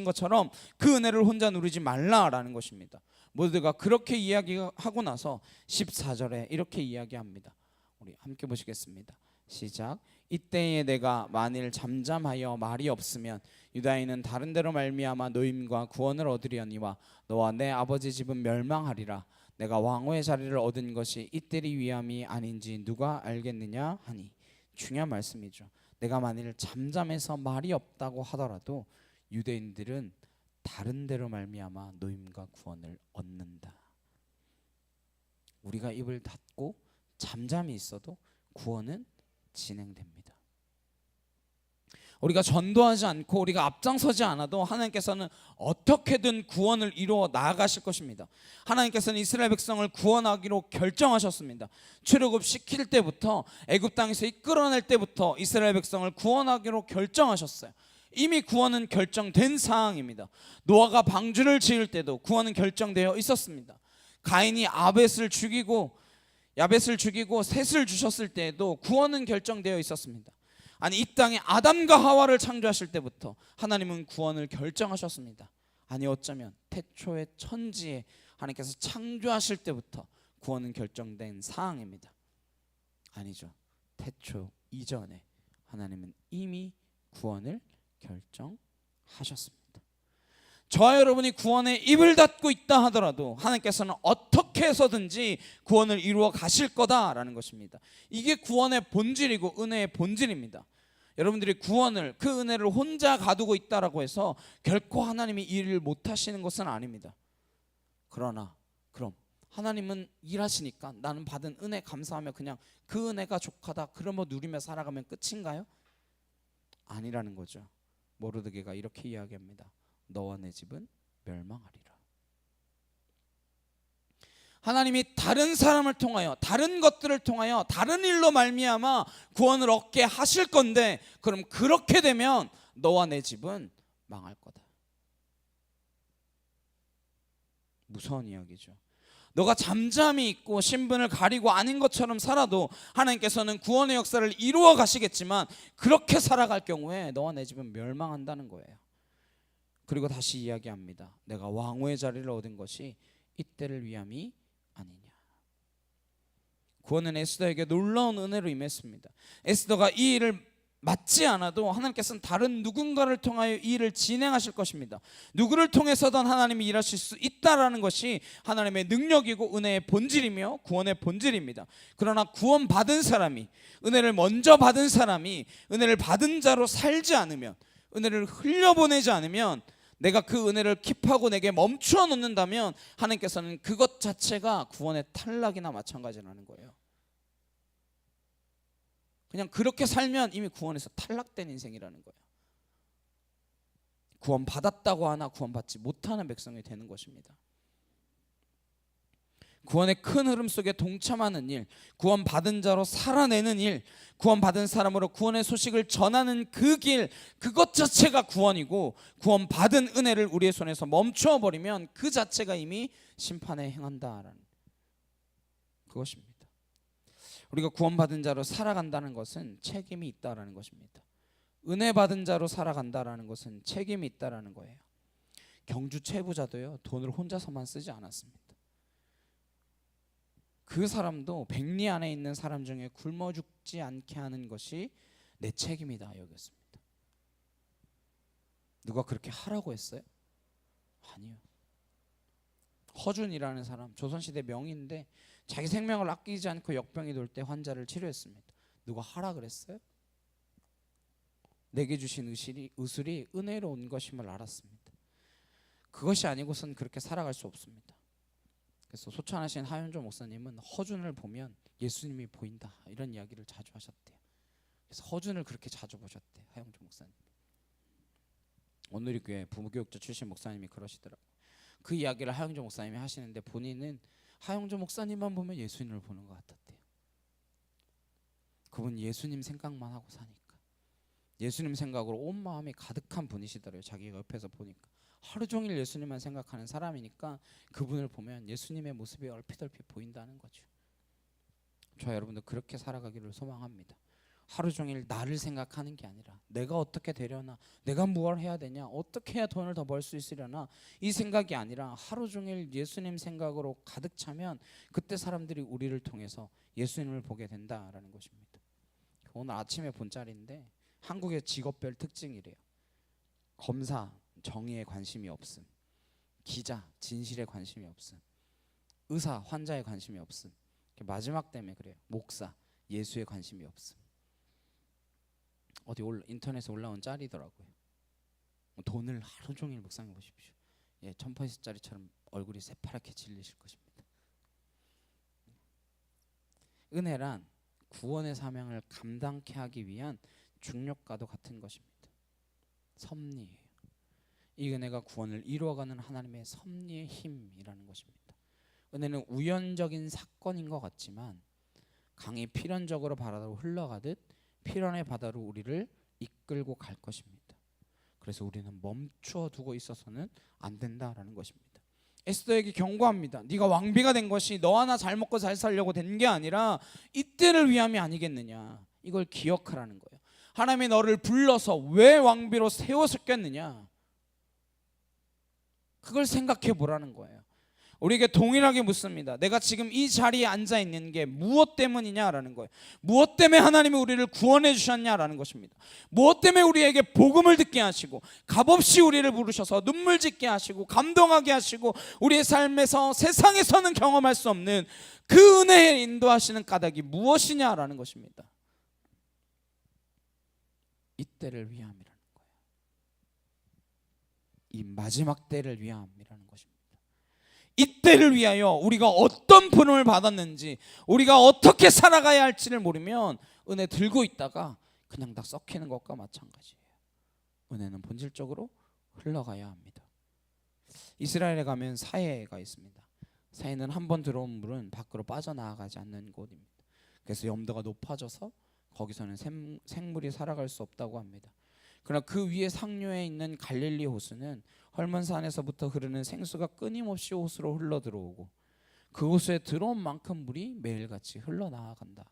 것처럼 그 은혜를 혼자 누리지 말라라는 것입니다. 모두가 그렇게 이야기하고 나서 14절에 이렇게 이야기합니다. 우리 함께 보시겠습니다. 시작. 이때에 내가 만일 잠잠하여 말이 없으면 유다인은 다른 데로 말미암아 노임과 구원을 얻으려니와 너와 내 아버지 집은 멸망하리라. 내가 왕후의 자리를 얻은 것이 이때리 위함이 아닌지 누가 알겠느냐 하니, 중요한 말씀이죠. 내가 만일 잠잠해서 말이 없다고 하더라도 유대인들은 다른 데로 말미암아 노임과 구원을 얻는다. 우리가 입을 닫고 잠잠히 있어도 구원은 진행됩니다. 우리가 전도하지 않고 우리가 앞장서지 않아도 하나님께서는 어떻게든 구원을 이루어 나아가실 것입니다. 하나님께서는 이스라엘 백성을 구원하기로 결정하셨습니다. 출애굽 시킬 때부터, 애굽 땅에서 이끌어낼 때부터 이스라엘 백성을 구원하기로 결정하셨어요. 이미 구원은 결정된 상황입니다. 노아가 방주를 지을 때도 구원은 결정되어 있었습니다. 가인이 야벳을 죽이고 셋을 주셨을 때에도 구원은 결정되어 있었습니다. 아니, 이 땅에 아담과 하와를 창조하실 때부터 하나님은 구원을 결정하셨습니다. 아니, 어쩌면 태초의 천지에 하나님께서 창조하실 때부터 구원은 결정된 사항입니다. 아니죠. 태초 이전에 하나님은 이미 구원을 결정하셨습니다. 저와 여러분이 구원에 입을 닫고 있다 하더라도 하나님께서는 어떻게 해서든지 구원을 이루어 가실 거다라는 것입니다. 이게 구원의 본질이고 은혜의 본질입니다. 여러분들이 구원을, 그 은혜를 혼자 가두고 있다라고 해서 결코 하나님이 일을 못하시는 것은 아닙니다. 그러나 그럼 하나님은 일하시니까 나는 받은 은혜 감사하며 그냥 그 은혜가 족하다 그런 거 누리며 살아가면 끝인가요? 아니라는 거죠. 모르드게가 이렇게 이야기합니다. 너와 내 집은 멸망하리라. 하나님이 다른 사람을 통하여, 다른 것들을 통하여, 다른 일로 말미암아 구원을 얻게 하실 건데, 그럼 그렇게 되면 너와 내 집은 망할 거다. 무서운 이야기죠. 너가 잠잠히 있고 신분을 가리고 아닌 것처럼 살아도 하나님께서는 구원의 역사를 이루어 가시겠지만, 그렇게 살아갈 경우에 너와 내 집은 멸망한다는 거예요. 그리고 다시 이야기합니다. 내가 왕후의 자리를 얻은 것이 이때를 위함이 아니냐. 구원은 에스더에게 놀라운 은혜로 임했습니다. 에스더가 이 일을 맡지 않아도 하나님께서는 다른 누군가를 통하여 이 일을 진행하실 것입니다. 누구를 통해서든 하나님이 일하실 수 있다라는 것이 하나님의 능력이고 은혜의 본질이며 구원의 본질입니다. 그러나 구원받은 사람이, 은혜를 먼저 받은 사람이 은혜를 받은 자로 살지 않으면, 은혜를 흘려보내지 않으면, 내가 그 은혜를 킵하고 내게 멈추어 놓는다면 하나님께서는 그것 자체가 구원의 탈락이나 마찬가지라는 거예요. 그냥 그렇게 살면 이미 구원에서 탈락된 인생이라는 거예요. 구원 받았다고 하나 구원받지 못하는 백성이 되는 것입니다. 구원의 큰 흐름 속에 동참하는 일, 구원받은 자로 살아내는 일, 구원받은 사람으로 구원의 소식을 전하는 그 길, 그것 자체가 구원이고, 구원받은 은혜를 우리의 손에서 멈추어 버리면 그 자체가 이미 심판에 행한다라는 그것입니다. 우리가 구원받은 자로 살아간다는 것은 책임이 있다라는 것입니다. 은혜 받은 자로 살아간다라는 것은 책임이 있다라는 거예요. 경주 최부자도요, 돈을 혼자서만 쓰지 않았습니다. 그 사람도 백리 안에 있는 사람 중에 굶어 죽지 않게 하는 것이 내 책임이다 여겼습니다. 누가 그렇게 하라고 했어요? 아니요. 허준이라는 사람, 조선시대 명의인데 자기 생명을 아끼지 않고 역병이 돌 때 환자를 치료했습니다. 누가 하라 그랬어요? 내게 주신 의술이 은혜로 온 것임을 알았습니다. 그것이 아니고선 그렇게 살아갈 수 없습니다. 그래서 소천하신 하윤조 목사님은 허준을 보면 예수님이 보인다 이런 이야기를 자주 하셨대요. 그래서 허준을 그렇게 자주 보셨대요, 하윤조 목사님. 오늘의 교회 부교육자 출신 목사님이 그러시더라고요. 그 이야기를 하윤조 목사님이 하시는데 본인은 하영조 목사님만 보면 예수님을 보는 것 같았대요. 그분 예수님 생각만 하고 사니까 예수님 생각으로 온 마음이 가득한 분이시더래요. 자기가 옆에서 보니까 하루 종일 예수님만 생각하는 사람이니까 그분을 보면 예수님의 모습이 얼핏얼핏 보인다는 거죠. 저 여러분들 그렇게 살아가기를 소망합니다. 하루 종일 나를 생각하는 게 아니라 내가 어떻게 되려나, 내가 무엇을 해야 되냐, 어떻게 해야 돈을 더 벌 수 있으려나, 이 생각이 아니라 하루 종일 예수님 생각으로 가득 차면 그때 사람들이 우리를 통해서 예수님을 보게 된다라는 것입니다. 오늘 아침에 본 짤인데 한국의 직업별 특징이래요. 검사, 정의에 관심이 없음. 기자, 진실에 관심이 없음. 의사, 환자에 관심이 없음. 마지막 때문에 그래요. 목사, 예수에 관심이 없음. 어디 인터넷에 올라온 짤이더라고요. 돈을 하루 종일 묵상해 보십시오. 예, 1000%짜리처럼 얼굴이 새파랗게 질리실 것입니다. 은혜란 구원의 사명을 감당케 하기 위한 중력과도 같은 것입니다. 섭리예요. 이 은혜가 구원을 이루어가는 하나님의 섭리의 힘이라는 것입니다. 은혜는 우연적인 사건인 것 같지만 강이 필연적으로 바다로 흘러가듯 필연의 바다로 우리를 이끌고 갈 것입니다. 그래서 우리는 멈추어 두고 있어서는 안 된다라는 것입니다. 에스더에게 경고합니다. 네가 왕비가 된 것이 너 하나 잘 먹고 잘 살려고 된 게 아니라 이때를 위함이 아니겠느냐. 이걸 기억하라는 거예요. 하나님이 너를 불러서 왜 왕비로 세웠었겠느냐. 그걸 생각해 보라는 거예요. 우리에게 동일하게 묻습니다. 내가 지금 이 자리에 앉아 있는 게 무엇 때문이냐라는 거예요. 무엇 때문에 하나님이 우리를 구원해 주셨냐라는 것입니다. 무엇 때문에 우리에게 복음을 듣게 하시고 값없이 우리를 부르셔서 눈물 짓게 하시고 감동하게 하시고 우리의 삶에서 세상에서는 경험할 수 없는 그 은혜에 인도하시는 까닭이 무엇이냐라는 것입니다. 이때를 위함이라는 거예요. 이 마지막 때를 위함이라는 것입니다. 이때를 위하여 우리가 어떤 부름을 받았는지, 우리가 어떻게 살아가야 할지를 모르면 은혜 들고 있다가 그냥 다 썩히는 것과 마찬가지예요. 은혜는 본질적으로 흘러가야 합니다. 이스라엘에 가면 사해가 있습니다. 사해는 한번 들어온 물은 밖으로 빠져나가지 않는 곳입니다. 그래서 염도가 높아져서 거기서는 생물이 살아갈 수 없다고 합니다. 그러나 그 위에 상류에 있는 갈릴리 호수는 헐몬산에서부터 흐르는 생수가 끊임없이 호수로 흘러 들어오고 그 호수에 들어온 만큼 물이 매일같이 흘러나간다.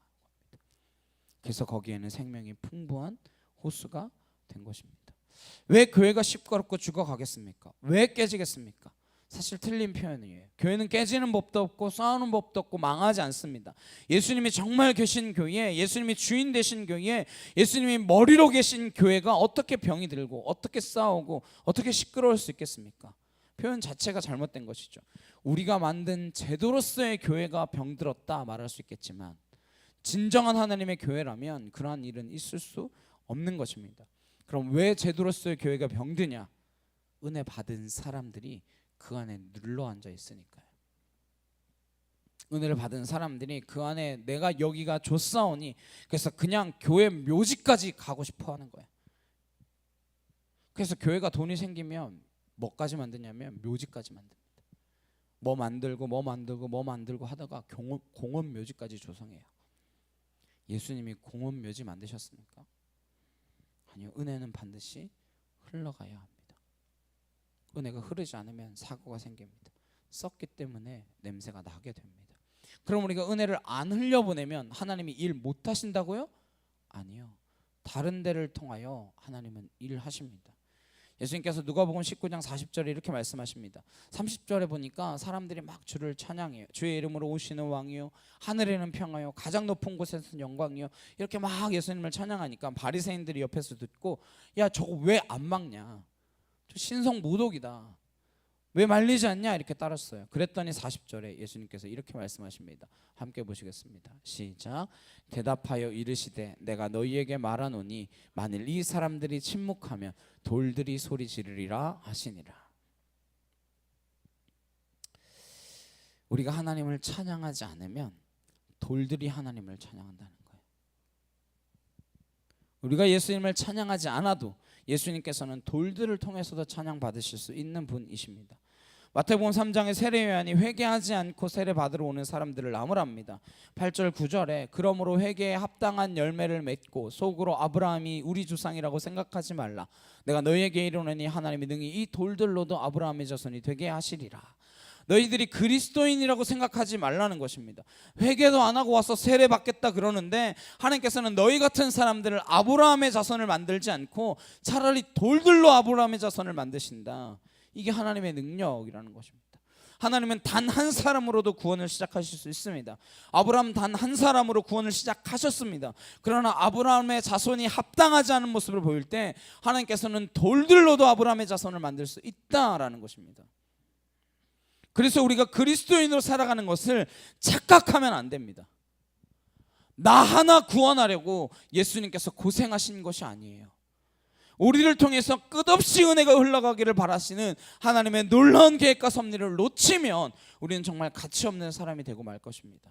그래서 거기에는 생명이 풍부한 호수가 된 것입니다. 왜 교회가 시끄럽고 죽어가겠습니까? 왜 깨지겠습니까? 사실 틀린 표현이에요. 교회는 깨지는 법도 없고 싸우는 법도 없고 망하지 않습니다. 예수님이 정말 계신 교회, 예수님이 주인 되신 교회, 예수님이 머리로 계신 교회가 어떻게 병이 들고 어떻게 싸우고 어떻게 시끄러울 수 있겠습니까? 표현 자체가 잘못된 것이죠. 우리가 만든 제도로서의 교회가 병들었다 말할 수 있겠지만 진정한 하나님의 교회라면 그러한 일은 있을 수 없는 것입니다. 그럼 왜 제도로서의 교회가 병드냐? 은혜 받은 사람들이 그 안에 눌러 앉아 있으니까요. 은혜를 받은 사람들이 그 안에 내가 여기가 좋사오니 그래서 그냥 교회 묘지까지 가고 싶어 하는 거예요. 그래서 교회가 돈이 생기면 뭐까지 만드냐면 묘지까지 만듭니다. 뭐 만들고 하다가 공원 묘지까지 조성해요. 예수님이 공원 묘지 만드셨습니까? 아니요. 은혜는 반드시 흘러가야 합니다. 은혜가 흐르지 않으면 사고가 생깁니다. 썩기 때문에 냄새가 나게 됩니다. 그럼 우리가 은혜를 안 흘려보내면 하나님이 일 못하신다고요? 아니요. 다른 데를 통하여 하나님은 일하십니다. 예수님께서 누가복음 19장 40절에 이렇게 말씀하십니다. 30절에 보니까 사람들이 막 주를 찬양해요. 주의 이름으로 오시는 왕이요 하늘에는 평화요 가장 높은 곳에서는 영광이요 이렇게 막 예수님을 찬양하니까 바리새인들이 옆에서 듣고 야 저거 왜 안 막냐, 저 신성 모독이다, 왜 말리지 않냐 이렇게 따랐어요. 그랬더니 40절에 예수님께서 이렇게 말씀하십니다. 함께 보시겠습니다. 시작. 대답하여 이르시되 내가 너희에게 말하노니 만일 이 사람들이 침묵하면 돌들이 소리 지르리라 하시니라. 우리가 하나님을 찬양하지 않으면 돌들이 하나님을 찬양한다는 거예요. 우리가 예수님을 찬양하지 않아도 예수님께서는 돌들을 통해서도 찬양 받으실 수 있는 분이십니다. 마태복음 3장의 세례 요한이 회개하지 않고 세례 받으러 오는 사람들을 나무랍니다. 8절 9절에 그러므로 회개에 합당한 열매를 맺고 속으로 아브라함이 우리 조상이라고 생각하지 말라. 내가 너희에게 이르노니 하나님이 능히 이 돌들로도 아브라함의 자손이 되게 하시리라. 너희들이 그리스도인이라고 생각하지 말라는 것입니다. 회개도 안 하고 와서 세례 받겠다 그러는데 하나님께서는 너희 같은 사람들을 아브라함의 자손을 만들지 않고 차라리 돌들로 아브라함의 자손을 만드신다. 이게 하나님의 능력이라는 것입니다. 하나님은 단 한 사람으로도 구원을 시작하실 수 있습니다. 아브라함 단 한 사람으로 구원을 시작하셨습니다. 그러나 아브라함의 자손이 합당하지 않은 모습을 보일 때 하나님께서는 돌들로도 아브라함의 자손을 만들 수 있다라는 것입니다. 그래서 우리가 그리스도인으로 살아가는 것을 착각하면 안 됩니다. 나 하나 구원하려고 예수님께서 고생하신 것이 아니에요. 우리를 통해서 끝없이 은혜가 흘러가기를 바라시는 하나님의 놀라운 계획과 섭리를 놓치면 우리는 정말 가치 없는 사람이 되고 말 것입니다.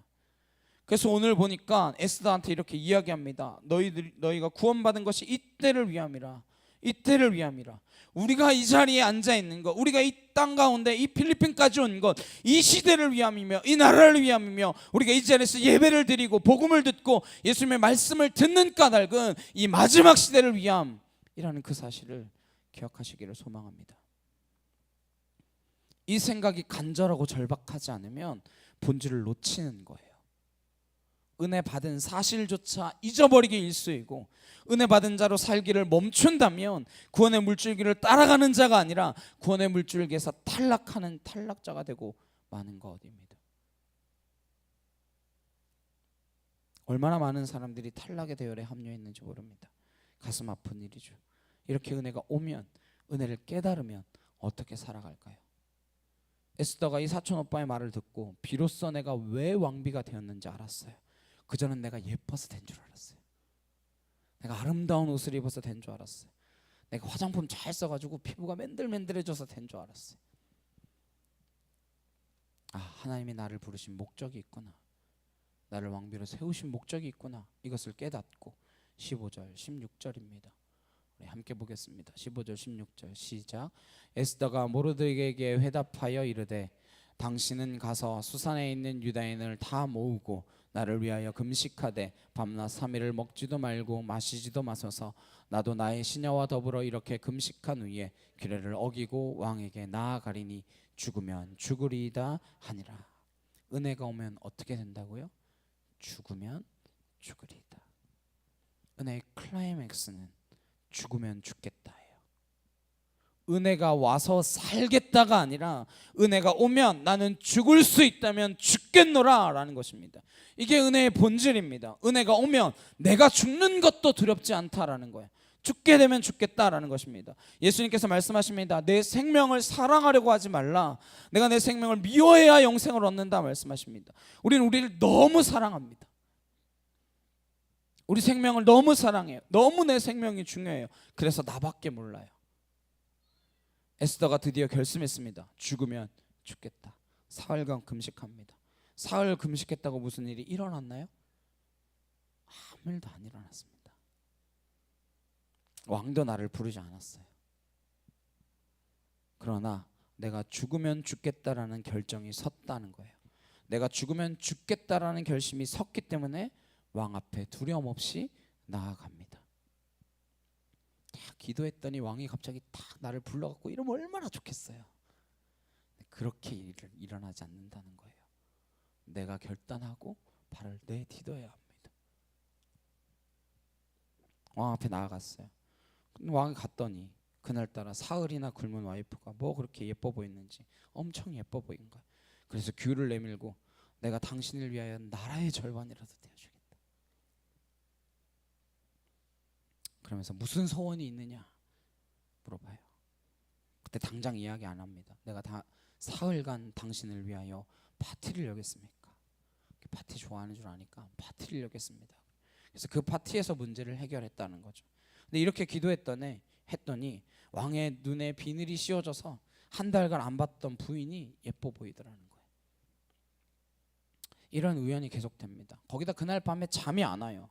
그래서 오늘 보니까 에스더한테 이렇게 이야기합니다. 너희가 구원받은 것이 이때를 위함이라. 이때를 위함이라. 우리가 이 자리에 앉아 있는 것, 우리가 이 땅 가운데 이 필리핀까지 온 것, 이 시대를 위함이며 이 나라를 위함이며 우리가 이 자리에서 예배를 드리고 복음을 듣고 예수님의 말씀을 듣는 까닭은 이 마지막 시대를 위함이라는 그 사실을 기억하시기를 소망합니다. 이 생각이 간절하고 절박하지 않으면 본질을 놓치는 거예요. 은혜 받은 사실조차 잊어버리기 일쑤이고 은혜 받은 자로 살기를 멈춘다면 구원의 물줄기를 따라가는 자가 아니라 구원의 물줄기에서 탈락하는 탈락자가 되고 마는 것입니다. 얼마나 많은 사람들이 탈락의 대열에 합류했는지 모릅니다. 가슴 아픈 일이죠. 이렇게 은혜가 오면, 은혜를 깨달으면 어떻게 살아갈까요? 에스더가 이 사촌 오빠의 말을 듣고 비로소 내가 왜 왕비가 되었는지 알았어요. 그전엔 내가 예뻐서 된 줄 알았어요. 내가 아름다운 옷을 입어서 된 줄 알았어요. 내가 화장품 잘 써가지고 피부가 맨들맨들해져서 된 줄 알았어요. 아, 하나님이 나를 부르신 목적이 있구나. 나를 왕비로 세우신 목적이 있구나. 이것을 깨닫고 15절 16절입니다. 우리 함께 보겠습니다. 15절 16절 시작. 에스더가 모르드게에게 회답하여 이르되 당신은 가서 수산에 있는 유다인을 다 모으고 나를 위하여 금식하되 밤낮 3일을 먹지도 말고 마시지도 마소서. 나도 나의 시녀와 더불어 이렇게 금식한 후에 규례를 어기고 왕에게 나아가리니 죽으면 죽으리이다 하니라. 은혜가 오면 어떻게 된다고요? 죽으면 죽으리이다. 은혜의 클라이맥스는 죽으면 죽겠다예요. 은혜가 와서 살겠다가 아니라 은혜가 오면 나는 죽을 수 있다면 죽겠노라 라는 것입니다. 이게 은혜의 본질입니다. 은혜가 오면 내가 죽는 것도 두렵지 않다라는 거예요. 죽게 되면 죽겠다라는 것입니다. 예수님께서 말씀하십니다. 내 생명을 사랑하려고 하지 말라. 내가 내 생명을 미워해야 영생을 얻는다 말씀하십니다. 우리는 우리를 너무 사랑합니다. 우리 생명을 너무 사랑해요. 너무 내 생명이 중요해요. 그래서 나밖에 몰라요. 에스더가 드디어 결심했습니다. 죽으면 죽겠다. 사흘간 금식합니다. 사흘 금식했다고 무슨 일이 일어났나요? 아무 일도 안 일어났습니다. 왕도 나를 부르지 않았어요. 그러나 내가 죽으면 죽겠다라는 결정이 섰다는 거예요. 내가 죽으면 죽겠다라는 결심이 섰기 때문에 왕 앞에 두려움 없이 나아갑니다. 딱 기도했더니 왕이 갑자기 딱 나를 불러갖고 이러면 얼마나 좋겠어요. 그렇게 일어나지 않는다는 거예요. 내가 결단하고 발을 내디뎌야 합니다. 왕 앞에 나아갔어요. 왕이 갔더니 그날따라 사흘이나 굶은 와이프가 뭐 그렇게 예뻐 보였는지 엄청 예뻐 보인 거예요. 그래서 귤을 내밀고 내가 당신을 위하여 나라의 절반이라도 되어주겠다. 그러면서 무슨 소원이 있느냐 물어봐요. 그때 당장 이야기 안 합니다. 내가 사흘간 당신을 위하여 파티를 열겠습니까? 파티 좋아하는 줄 아니까 파티를 열겠습니다. 그래서 그 파티에서 문제를 해결했다는 거죠. 근데 이렇게 기도했더니 왕의 눈에 비늘이 씌워져서 한 달간 안 봤던 부인이 예뻐 보이더라는 거예요. 이런 우연이 계속됩니다. 거기다 그날 밤에 잠이 안 와요.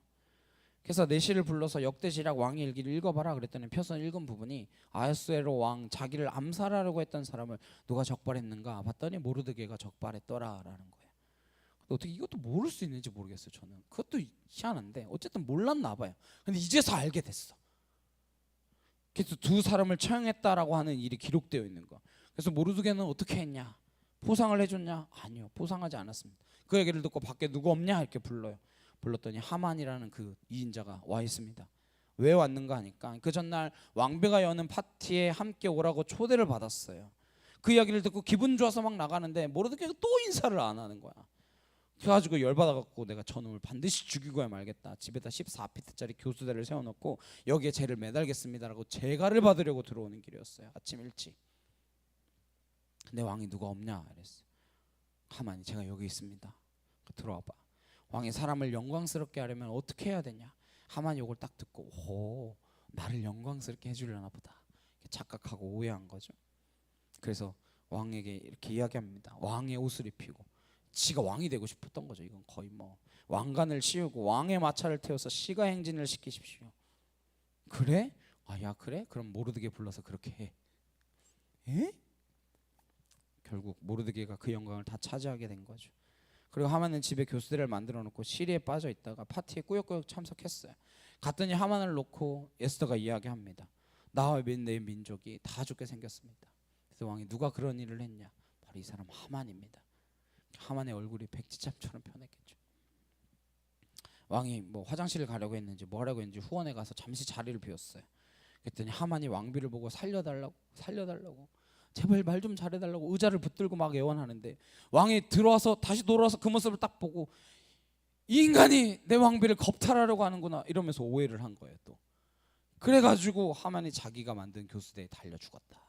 그래서 내시를 불러서 역대지략 왕의 일기를 읽어봐라 그랬더니 펴서 읽은 부분이 아하스웨로 왕 자기를 암살하려고 했던 사람을 누가 적발했는가 봤더니 모르드게가 적발했더라라는 거예요. 어떻게 이것도 모를 수 있는지 모르겠어요. 저는 그것도 희한한데 어쨌든 몰랐나 봐요. 근데 이제서 알게 됐어. 그래서 두 사람을 처형했다라고 하는 일이 기록되어 있는 거. 그래서 모르드게는 어떻게 했냐? 포상을 해줬냐? 아니요, 포상하지 않았습니다. 그 얘기를 듣고 밖에 누구 없냐 이렇게 불러요. 불렀더니 하만이라는 그 이인자가 와 있습니다. 왜 왔는가 하니까 그 전날 왕비가 여는 파티에 함께 오라고 초대를 받았어요. 그 이야기를 듣고 기분 좋아서 막 나가는데 모르드게가 또 인사를 안 하는 거야. 그래가지고 열받아갖고 내가 저놈을 반드시 죽이고야 말겠다. 집에다 14피트짜리 교수대를 세워놓고 여기에 쟤를 매달겠습니다라고 제가를 받으려고 들어오는 길이었어요. 아침 일찍. 근데 왕이 누가 없냐 이랬어요. 하만이 제가 여기 있습니다. 들어와봐. 왕이 사람을 영광스럽게 하려면 어떻게 해야 되냐. 하만이 이걸 딱 듣고 오, 나를 영광스럽게 해주려나 보다 착각하고 오해한 거죠. 그래서 왕에게 이렇게 이야기합니다. 왕의 옷을 입히고 지가 왕이 되고 싶었던 거죠. 이건 거의 뭐 왕관을 씌우고 왕의 마차를 태워서 시가 행진을 시키십시오. 그래? 야 그래? 그럼 모르드게 불러서 그렇게 해. 에? 결국 모르드게가 그 영광을 다 차지하게 된 거죠. 그리고 하만은 집에 교수대를 만들어 놓고 시리에 빠져 있다가 파티에 꾸역꾸역 참석했어요. 갔더니 하만을 놓고 에스더가 이야기합니다. 나와 내 민족이 다 죽게 생겼습니다. 그래서 왕이 누가 그런 일을 했냐? 바로 이 사람 하만입니다. 하만의 얼굴이 백지참처럼 변했겠죠. 왕이 뭐 화장실을 가려고 했는지 뭐 하려고 했는지 후원에 가서 잠시 자리를 비웠어요. 그랬더니 하만이 왕비를 보고 살려달라고 제발 말 좀 잘해달라고 의자를 붙들고 막 애원하는데 왕이 들어와서 다시 돌아와서 그 모습을 딱 보고 이 인간이 내 왕비를 겁탈하려고 하는구나 이러면서 오해를 한 거예요. 또 그래가지고 하만이 자기가 만든 교수대에 달려 죽었다.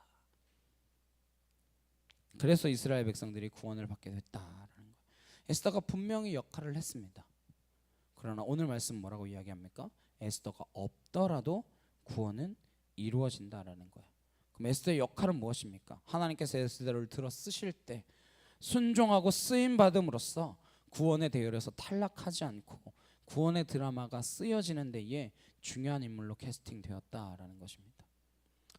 그래서 이스라엘 백성들이 구원을 받게 됐다라는 거예요. 에스더가 분명히 역할을 했습니다. 그러나 오늘 말씀 뭐라고 이야기합니까? 에스더가 없더라도 구원은 이루어진다라는 거예요. 그럼 에스더의 역할은 무엇입니까? 하나님께서 에스더를 들어 쓰실 때 순종하고 쓰임 받음으로써 구원의 대열에서 탈락하지 않고 구원의 드라마가 쓰여지는 데에 중요한 인물로 캐스팅되었다라는 것입니다.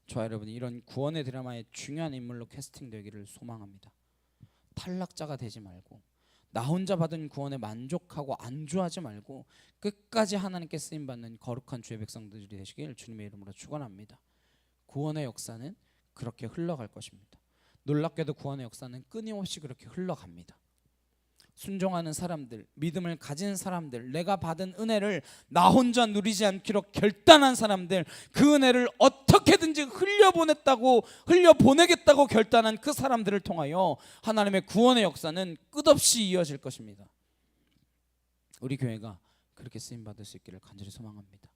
저와 여러분이 이런 구원의 드라마의 중요한 인물로 캐스팅되기를 소망합니다. 탈락자가 되지 말고 나 혼자 받은 구원에 만족하고 안주하지 말고 끝까지 하나님께 쓰임받는 거룩한 주의 백성들이 되시길 주님의 이름으로 축원합니다. 구원의 역사는 그렇게 흘러갈 것입니다. 놀랍게도 구원의 역사는 끊임없이 그렇게 흘러갑니다. 순종하는 사람들, 믿음을 가진 사람들, 내가 받은 은혜를 나 혼자 누리지 않기로 결단한 사람들, 그 은혜를 어떻게든지 흘려보내겠다고 결단한 그 사람들을 통하여 하나님의 구원의 역사는 끝없이 이어질 것입니다. 우리 교회가 그렇게 쓰임받을 수 있기를 간절히 소망합니다.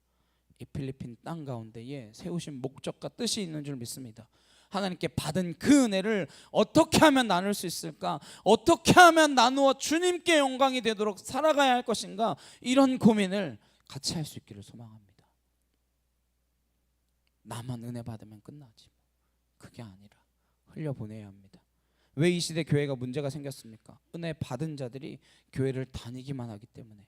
이 필리핀 땅 가운데에 세우신 목적과 뜻이 있는 줄 믿습니다. 하나님께 받은 그 은혜를 어떻게 하면 나눌 수 있을까? 어떻게 하면 나누어 주님께 영광이 되도록 살아가야 할 것인가? 이런 고민을 같이 할 수 있기를 소망합니다. 나만 은혜 받으면 끝나지. 그게 아니라 흘려보내야 합니다. 왜 이 시대 교회가 문제가 생겼습니까? 은혜 받은 자들이 교회를 다니기만 하기 때문에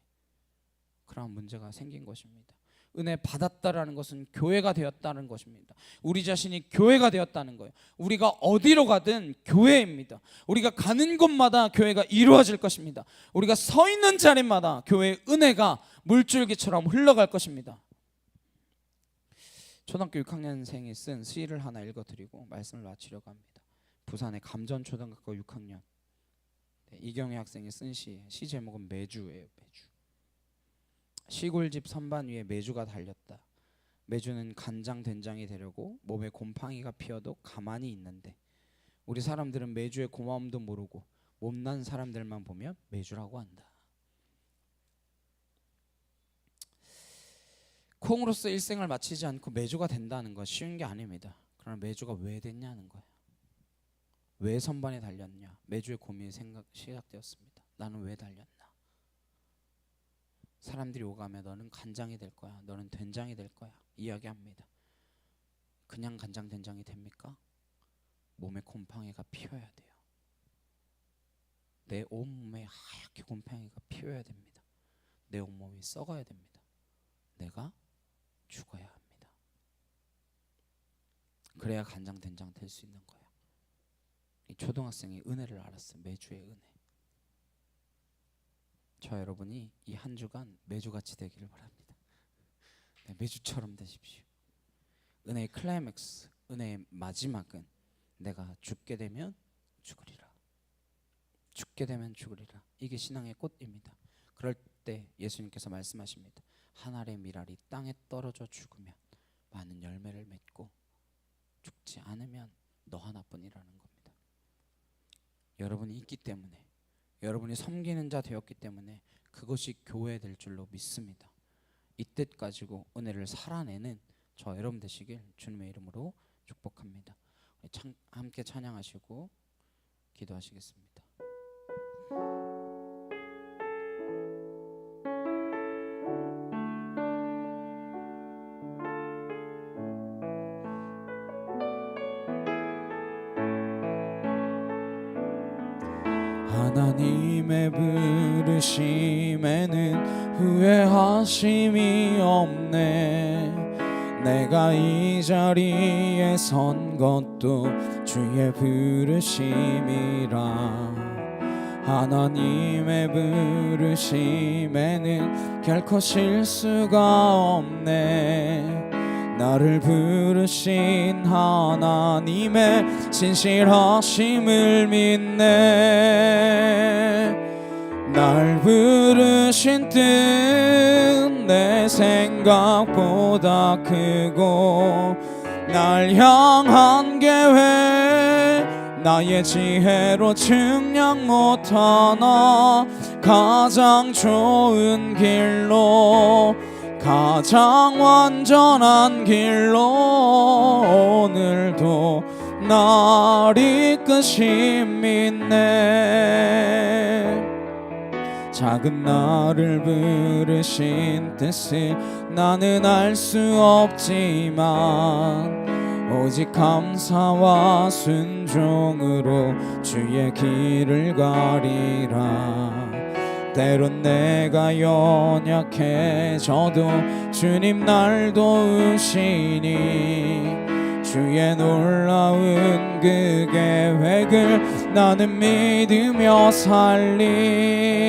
그런 문제가 생긴 것입니다. 은혜 받았다라는 것은 교회가 되었다는 것입니다. 우리 자신이 교회가 되었다는 거예요. 우리가 어디로 가든 교회입니다. 우리가 가는 곳마다 교회가 이루어질 것입니다. 우리가 서 있는 자리마다 교회의 은혜가 물줄기처럼 흘러갈 것입니다. 초등학교 6학년생이 쓴 시를 하나 읽어드리고 말씀을 마치려고 합니다. 부산의 감전초등학교 6학년 이경희 학생이 쓴 시 제목은 매주예요. 매주. 시골집 선반 위에 메주가 달렸다. 메주는 간장 된장이 되려고 몸에 곰팡이가 피어도 가만히 있는데 우리 사람들은 메주의 고마움도 모르고 못난 사람들만 보면 메주라고 한다. 콩으로서 일생을 마치지 않고 메주가 된다는 건 쉬운 게 아닙니다. 그러나 메주가 왜 됐냐는 거예요. 왜 선반에 달렸냐? 메주의 고민이 시작되었습니다. 나는 왜 달렸나? 사람들이 오가면 너는 간장이 될 거야, 너는 된장이 될 거야 이야기합니다. 그냥 간장 된장이 됩니까? 몸에 곰팡이가 피어야 돼요. 내 온몸에 하얗게 곰팡이가 피어야 됩니다. 내 온몸이 썩어야 됩니다. 내가 죽어야 합니다. 그래야 간장된장 될 수 있는 거예요. 이 초등학생이 은혜를 알았어요. 매주의 은혜. 저 여러분이 이 한 주간 매주같이 되기를 바랍니다. 네, 매주처럼 되십시오. 은혜의 클라이맥스, 은혜의 마지막은 내가 죽게 되면 죽으리라. 죽게 되면 죽으리라. 이게 신앙의 꽃입니다. 그럴 때 예수님께서 말씀하십니다. 한 알의 밀알이 땅에 떨어져 죽으면 많은 열매를 맺고 죽지 않으면 너 하나뿐이라는 겁니다. 여러분이 있기 때문에, 여러분이 섬기는 자 되었기 때문에 그것이 교회 될 줄로 믿습니다. 이 뜻 가지고 은혜를 살아내는 저 여러분 되시길 주님의 이름으로 축복합니다. 함께 찬양하시고 기도하시겠습니다. 하나님의 부르심에는 후회하심이 없네. 내가 이 자리에 선 것도 주의 부르심이라. 하나님의 부르심에는 결코 실수가 없네. 나를 부르신 하나님의 진실하심을 믿네. 날 부르신 뜻 내 생각보다 크고, 날 향한 계획 나의 지혜로 측량 못하나. 가장 좋은 길로, 가장 완전한 길로 오늘도 날 이끄심 믿네. 작은 나를 부르신 뜻을 나는 알 수 없지만 오직 감사와 순종으로 주의 길을 가리라. 때론 내가 연약해져도 주님 날 도우시니 주의 놀라운 그 계획을 나는 믿으며 살리.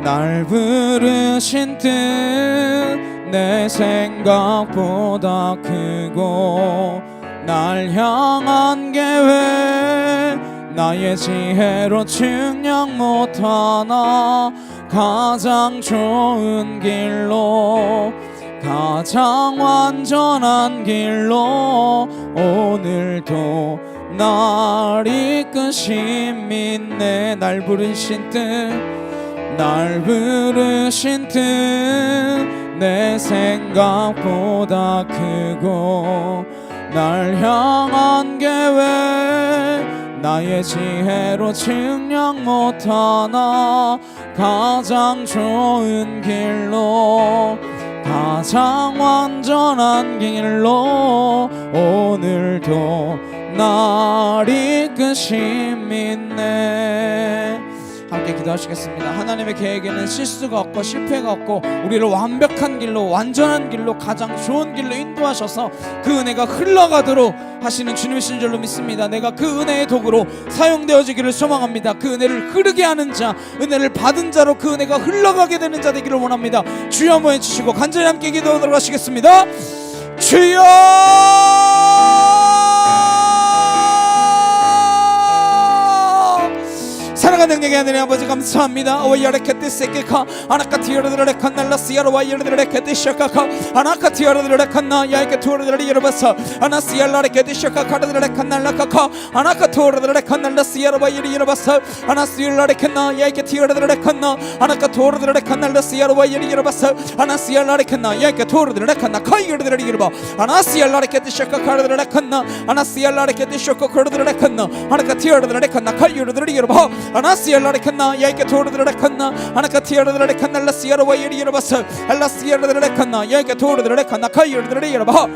날 부르신 뜻 내 생각보다 크고, 날 향한 계획 나의 지혜로 측량 못하나. 가장 좋은 길로, 가장 완전한 길로 오늘도 날 이끄심 믿네. 날 부르신 뜻, 날 부르신 뜻 내 생각보다 크고, 날 향한 계획 나의 지혜로 측량 못하나. 가장 좋은 길로, 가장 완전한 길로 오늘도 날 이끄심 믿네. 함께 기도하시겠습니다. 하나님의 계획에는 실수가 없고 실패가 없고 우리를 완벽한 길로, 완전한 길로, 가장 좋은 길로 인도하셔서 그 은혜가 흘러가도록 하시는 주님이신 줄로 믿습니다. 내가 그 은혜의 도구로 사용되어지기를 소망합니다. 그 은혜를 흐르게 하는 자, 은혜를 받은 자로 그 은혜가 흘러가게 되는 자 되기를 원합니다. 주여 한번 해주시고 간절히 함께 기도하도록 하시겠습니다. 주여! 사랑하는 능력의 하나님 아버지 감사합니다. 오야레케티세케카 아나카티여르드레카 날라시야로와이여르드레케티샤카카 아나카티여르드레카나 야이케토르드레리여르바사 아나시얄라레케티샤카카르드레카 날라카카 아나카토르드레카 날라시야로와이여르바사 아나시얄라레케나 야이케티여르드레카나 아나카토르드레카 날라시야로와이여르바사 아나시얄라레케나 야이케토르드레카나 카이여르드레리여르바 아나시얄라레케티샤카카르드레카나 아나시얄라레케티샤카카르드레카나 아나카티여르드레카나 카이여르드레리여르바 아나시얄라레칸나 야이케 토르드레칸나 아나카티야르드레칸나 라시야로와이리여르바사 알라시야르드레칸나 야이케 토르드레칸나 카이여르드레리여르바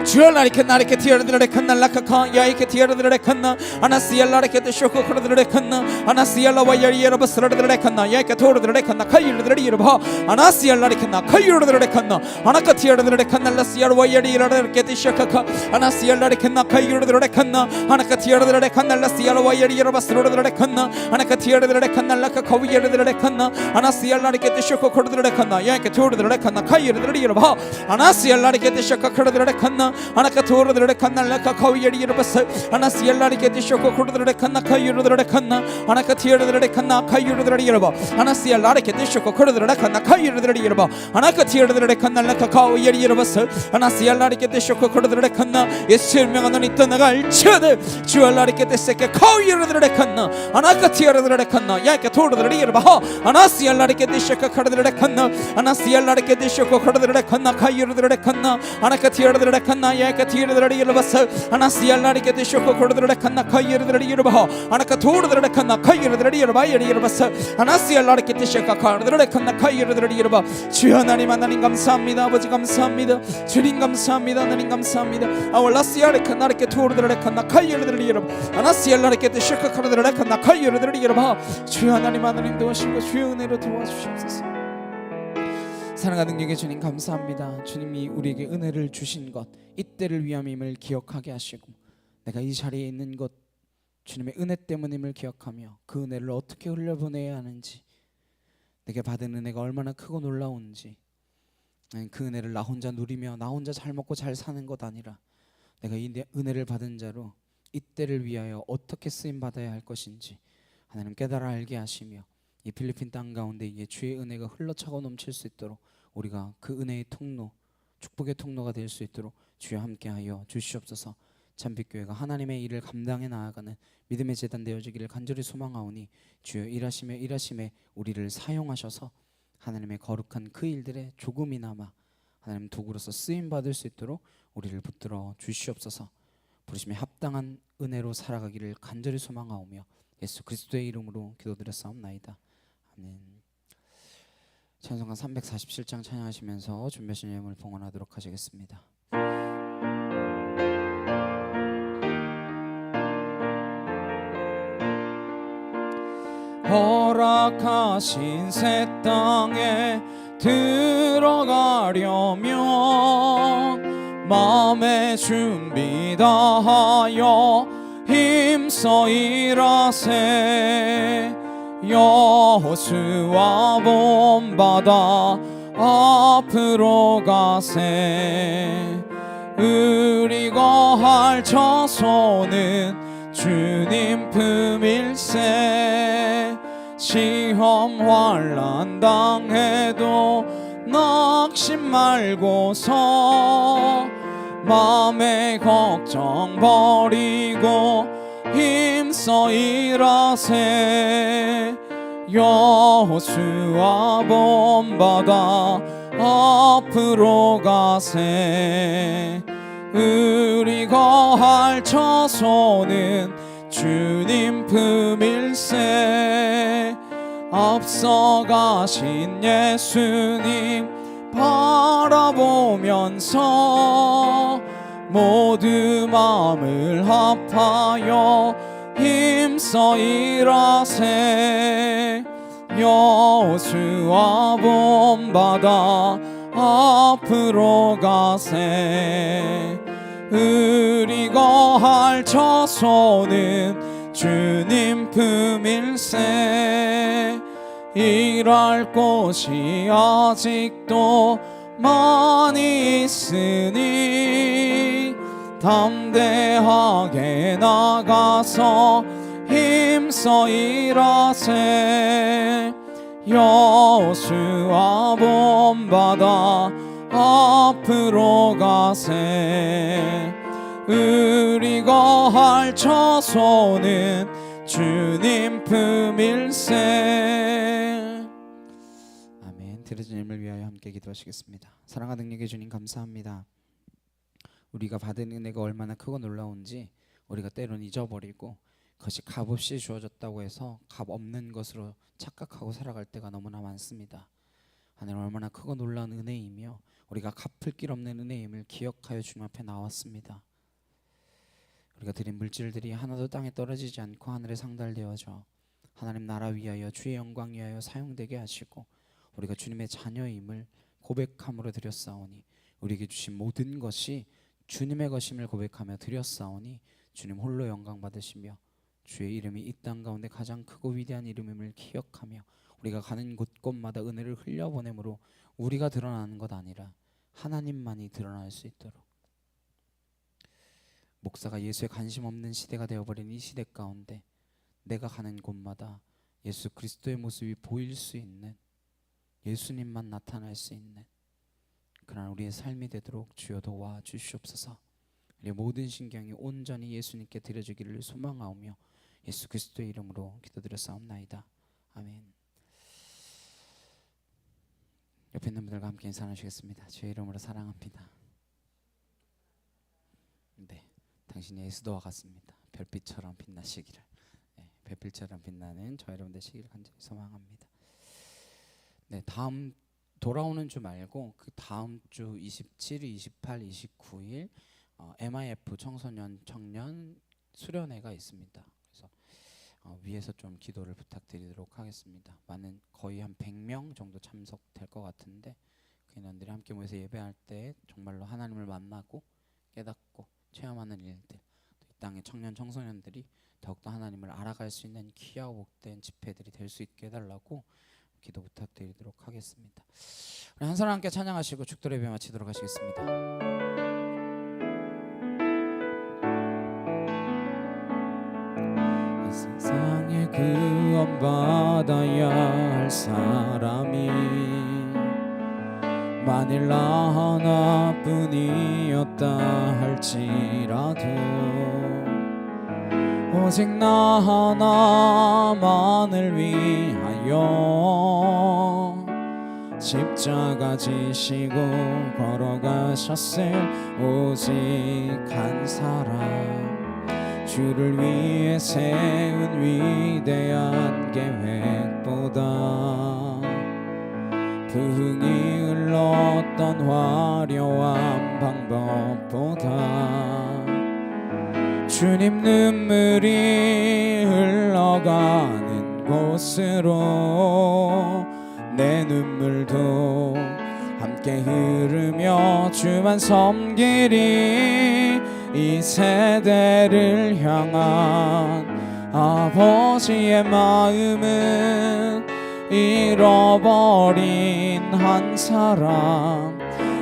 주여 나리케 나리케 티아르드레 칸나 라카카 야이케 티아르드레 칸나 아나시알라레케 데쇼코 코르드레 칸나 아나시알라 와야리에라 바스라드레 칸나 야이케 토르드레 칸나 카이르드레 이르바 아나시알라레케 나 카이르드레 칸나 아나카 티아르드레 칸나 라시알 와야리에라레케 데쇼카카 아나시알라레케 나 카이르드레 칸나 아나카 티아르드레 칸나 라시알 와야리에라 바스라드레 칸나 아나카 티아르드레 칸나 라카카 위에르드레 칸나 아나시알라레케 데쇼코 코르드레 칸나 야이케 토르드레 칸나 카이르드레 이르바 아나시알라레케 데쇼카 코르드레 칸나 아나카 토르드레 칸나 라카카 위에리에라 바스 아나시알라레케 데쇼코 코르드레 칸나 카이르드레 칸나 아나카 티아르드레 칸나 카이르드레 이르바 아나시알라레케 데쇼코 코르드레 칸나 카이르드레 이르바 아나카 티아르드레 칸나 라카카 위에리에라 바스 아나시알라레케 데쇼코 코르드레 칸나 예수 명한 너니 떠나갈 치어들 주알라레케 데세케 카이르드레 칸나 아나카 티아르드레 칸나 야이케 토르드레 이르바 아나시알라레케 데쇼코 코르드레 칸나 아나시알라레케 데쇼코 코르드레 칸나 카이르드레 칸나 아나카 티아르드레 칸나 야이케 티아르드레 이르바 아나시알라레케 데쇼코 코르드레 칸나 카이르드레 이르바 아나카 토르드레 칸나 카이르드레 이르바 이르바 아나시알라레케 데쇼카 카르드레 칸나 카이르드레 이르바 주여 하나님 하나님 감사합니다. 아버지 감사합니다. 주님 감사합니다. 하나님 감사합니다. 아월라시알레케 나레케 토르드레 칸나 카이르드레 이르바 아나시알라레케 데쇼카 카르드레 칸나 카이르드레 이르바 주여 하나님 하나님 도와주시고 주여 은혜로 도와주시옵소서. 사랑하는 능력의 주님 감사합니다. 주님이 우리에게 은혜를 주신 것 이때를 위함임을 기억하게 하시고 내가 이 자리에 있는 것 주님의 은혜 때문임을 기억하며 그 은혜를 어떻게 흘려보내야 하는지 내게 받은 은혜가 얼마나 크고 놀라운지 그 은혜를 나 혼자 누리며 나 혼자 잘 먹고 잘 사는 것 아니라 내가 이 은혜를 받은 자로 이때를 위하여 어떻게 쓰임받아야 할 것인지 하나님 깨달아 알게 하시며 이 필리핀 땅 가운데 이제 주의 은혜가 흘러차고 넘칠 수 있도록 우리가 그 은혜의 통로 축복의 통로가 될 수 있도록 주여 함께하여 주시옵소서. 참빛교회가 하나님의 일을 감당해 나아가는 믿음의 재단 되어지기를 간절히 소망하오니 주여 일하심에 우리를 사용하셔서 하나님의 거룩한 그 일들에 조금이나마 하나님 도구로서 쓰임받을 수 있도록 우리를 붙들어 주시옵소서. 부르심에 합당한 은혜로 살아가기를 간절히 소망하오며 예수 그리스도의 이름으로 기도드렸사옵나이다. 아멘. 찬송가 347장 찬양하시면서 준비하신 예물을 봉헌하도록 하시겠습니다. 허락하신 새 땅에 들어가려면 마음의 준비 다하여 힘써 일하세. 여호수아 본받아 앞으로 가세. 우리 거할 처소는 주님 품일세. 시험 환난 당해도 낙심 말고서 마음의 걱정 버리고 힘써 일하세. 여호수아 본받아 앞으로 가세. 우리 거할 처소는 주님 품일세. 앞서가신 예수님 바라보면서 모두 마음을 합하여 힘써 일하세. 여호수아 본받아 앞으로 가세. 우리 거할 처소는 주님 품일세. 일할 곳이 아직도 많이 있으니 담대하게 나가서 힘써 일하세. 여호수아 본받아 앞으로 가세. 우리 거할 처소는 주님 품일세. 아멘. 들으신 일을 위하여 함께 기도하시겠습니다. 사랑하는 능력의 주님 감사합니다. 우리가 받은 은혜가 얼마나 크고 놀라운지 우리가 때로는 잊어버리고 그것이 값없이 주어졌다고 해서 값 없는 것으로 착각하고 살아갈 때가 너무나 많습니다. 하나님 얼마나 크고 놀라운 은혜이며 우리가 갚을 길 없는 은혜임을 기억하여 주님 앞에 나왔습니다. 우리가 드린 물질들이 하나도 땅에 떨어지지 않고 하늘에 상달되어져 하나님 나라 위하여 주의 영광 위하여 사용되게 하시고 우리가 주님의 자녀임을 고백함으로 드렸사오니 우리에게 주신 모든 것이 주님의 것임을 고백하며 드렸사오니 주님 홀로 영광 받으시며 주의 이름이 이 땅 가운데 가장 크고 위대한 이름임을 기억하며 우리가 가는 곳곳마다 은혜를 흘려보내므로 우리가 드러나는 것 아니라 하나님만이 드러날 수 있도록 목사가 예수에 관심 없는 시대가 되어버린 이 시대 가운데 내가 가는 곳마다 예수 그리스도의 모습이 보일 수 있는 예수님만 나타날 수 있는 그러나 우리의 삶이 되도록 주여 도와 주시옵소서. 우리의 모든 신경이 온전히 예수님께 드려지기를 소망하오며 예수 그리스도의 이름으로 기도드렸사옵나이다. 아멘. 옆에 있는 분들과 함께 인사 나누시겠습니다. 주의 이름으로 사랑합니다. 네, 당신이 예수도와 같습니다. 별빛처럼 빛나시기를. 네, 별빛처럼 빛나는 저 여러분 되시기를 간절히 소망합니다. 네, 다음 돌아오는 주 말고 그 다음 주 27일, 28, 29일 MIF 청소년 청년 수련회가 있습니다. 그래서 위에서 좀 기도를 부탁드리도록 하겠습니다. 많은 거의 한 100명 정도 참석될 것 같은데 그 인원들이 함께 모여서 예배할 때 정말로 하나님을 만나고 깨닫고 체험하는 일들, 이 땅의 청년 청소년들이 더욱더 하나님을 알아갈 수 있는 귀하고 복된 집회들이 될 수 있게 해달라고 기도 부탁드리도록 하겠습니다. 우리 한 사람 함께 찬양하시고 축도 예배 마치도록 하시겠습니다. 이 세상에 구원받아야 할 사람이 만일 나 하나뿐이었다 할지라도 오직 나 하나만을 위하여 십자가 지시고 걸어가셨을 오직 한 사람 주를 위해 세운 위대한 계획보다 부흥이 흘렀던 화려한 방법보다 주님 눈물이 흘러가는 곳으로 내 눈물도 함께 흐르며 주만 섬기리. 이 세대를 향한 아버지의 마음은 잃어버린 한 사람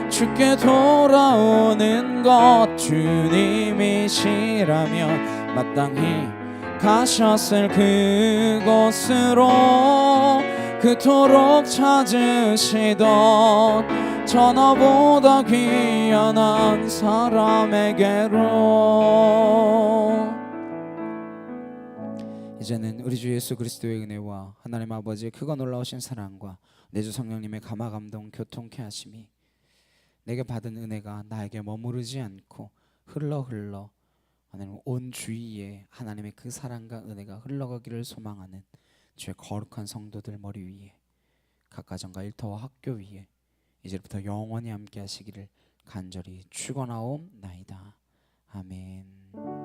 주께 돌아오는 것 주님이시라면 마땅히 가셨을 그곳으로 그토록 찾으시던 전화보다 귀한 한 사람에게로. 이제는 우리 주 예수 그리스도의 은혜와 하나님 아버지의 크고 놀라우신 사랑과 내 주 성령님의 감화 감동 교통케 하심이 내게 받은 은혜가 나에게 머무르지 않고 흘러 하나님 온 주위에 하나님의 그 사랑과 은혜가 흘러가기를 소망하는 주의 거룩한 성도들 머리 위에 각 가정과 일터와 학교 위에 이제부터 영원히 함께 하시기를 간절히 축원하옵나이다. 아멘.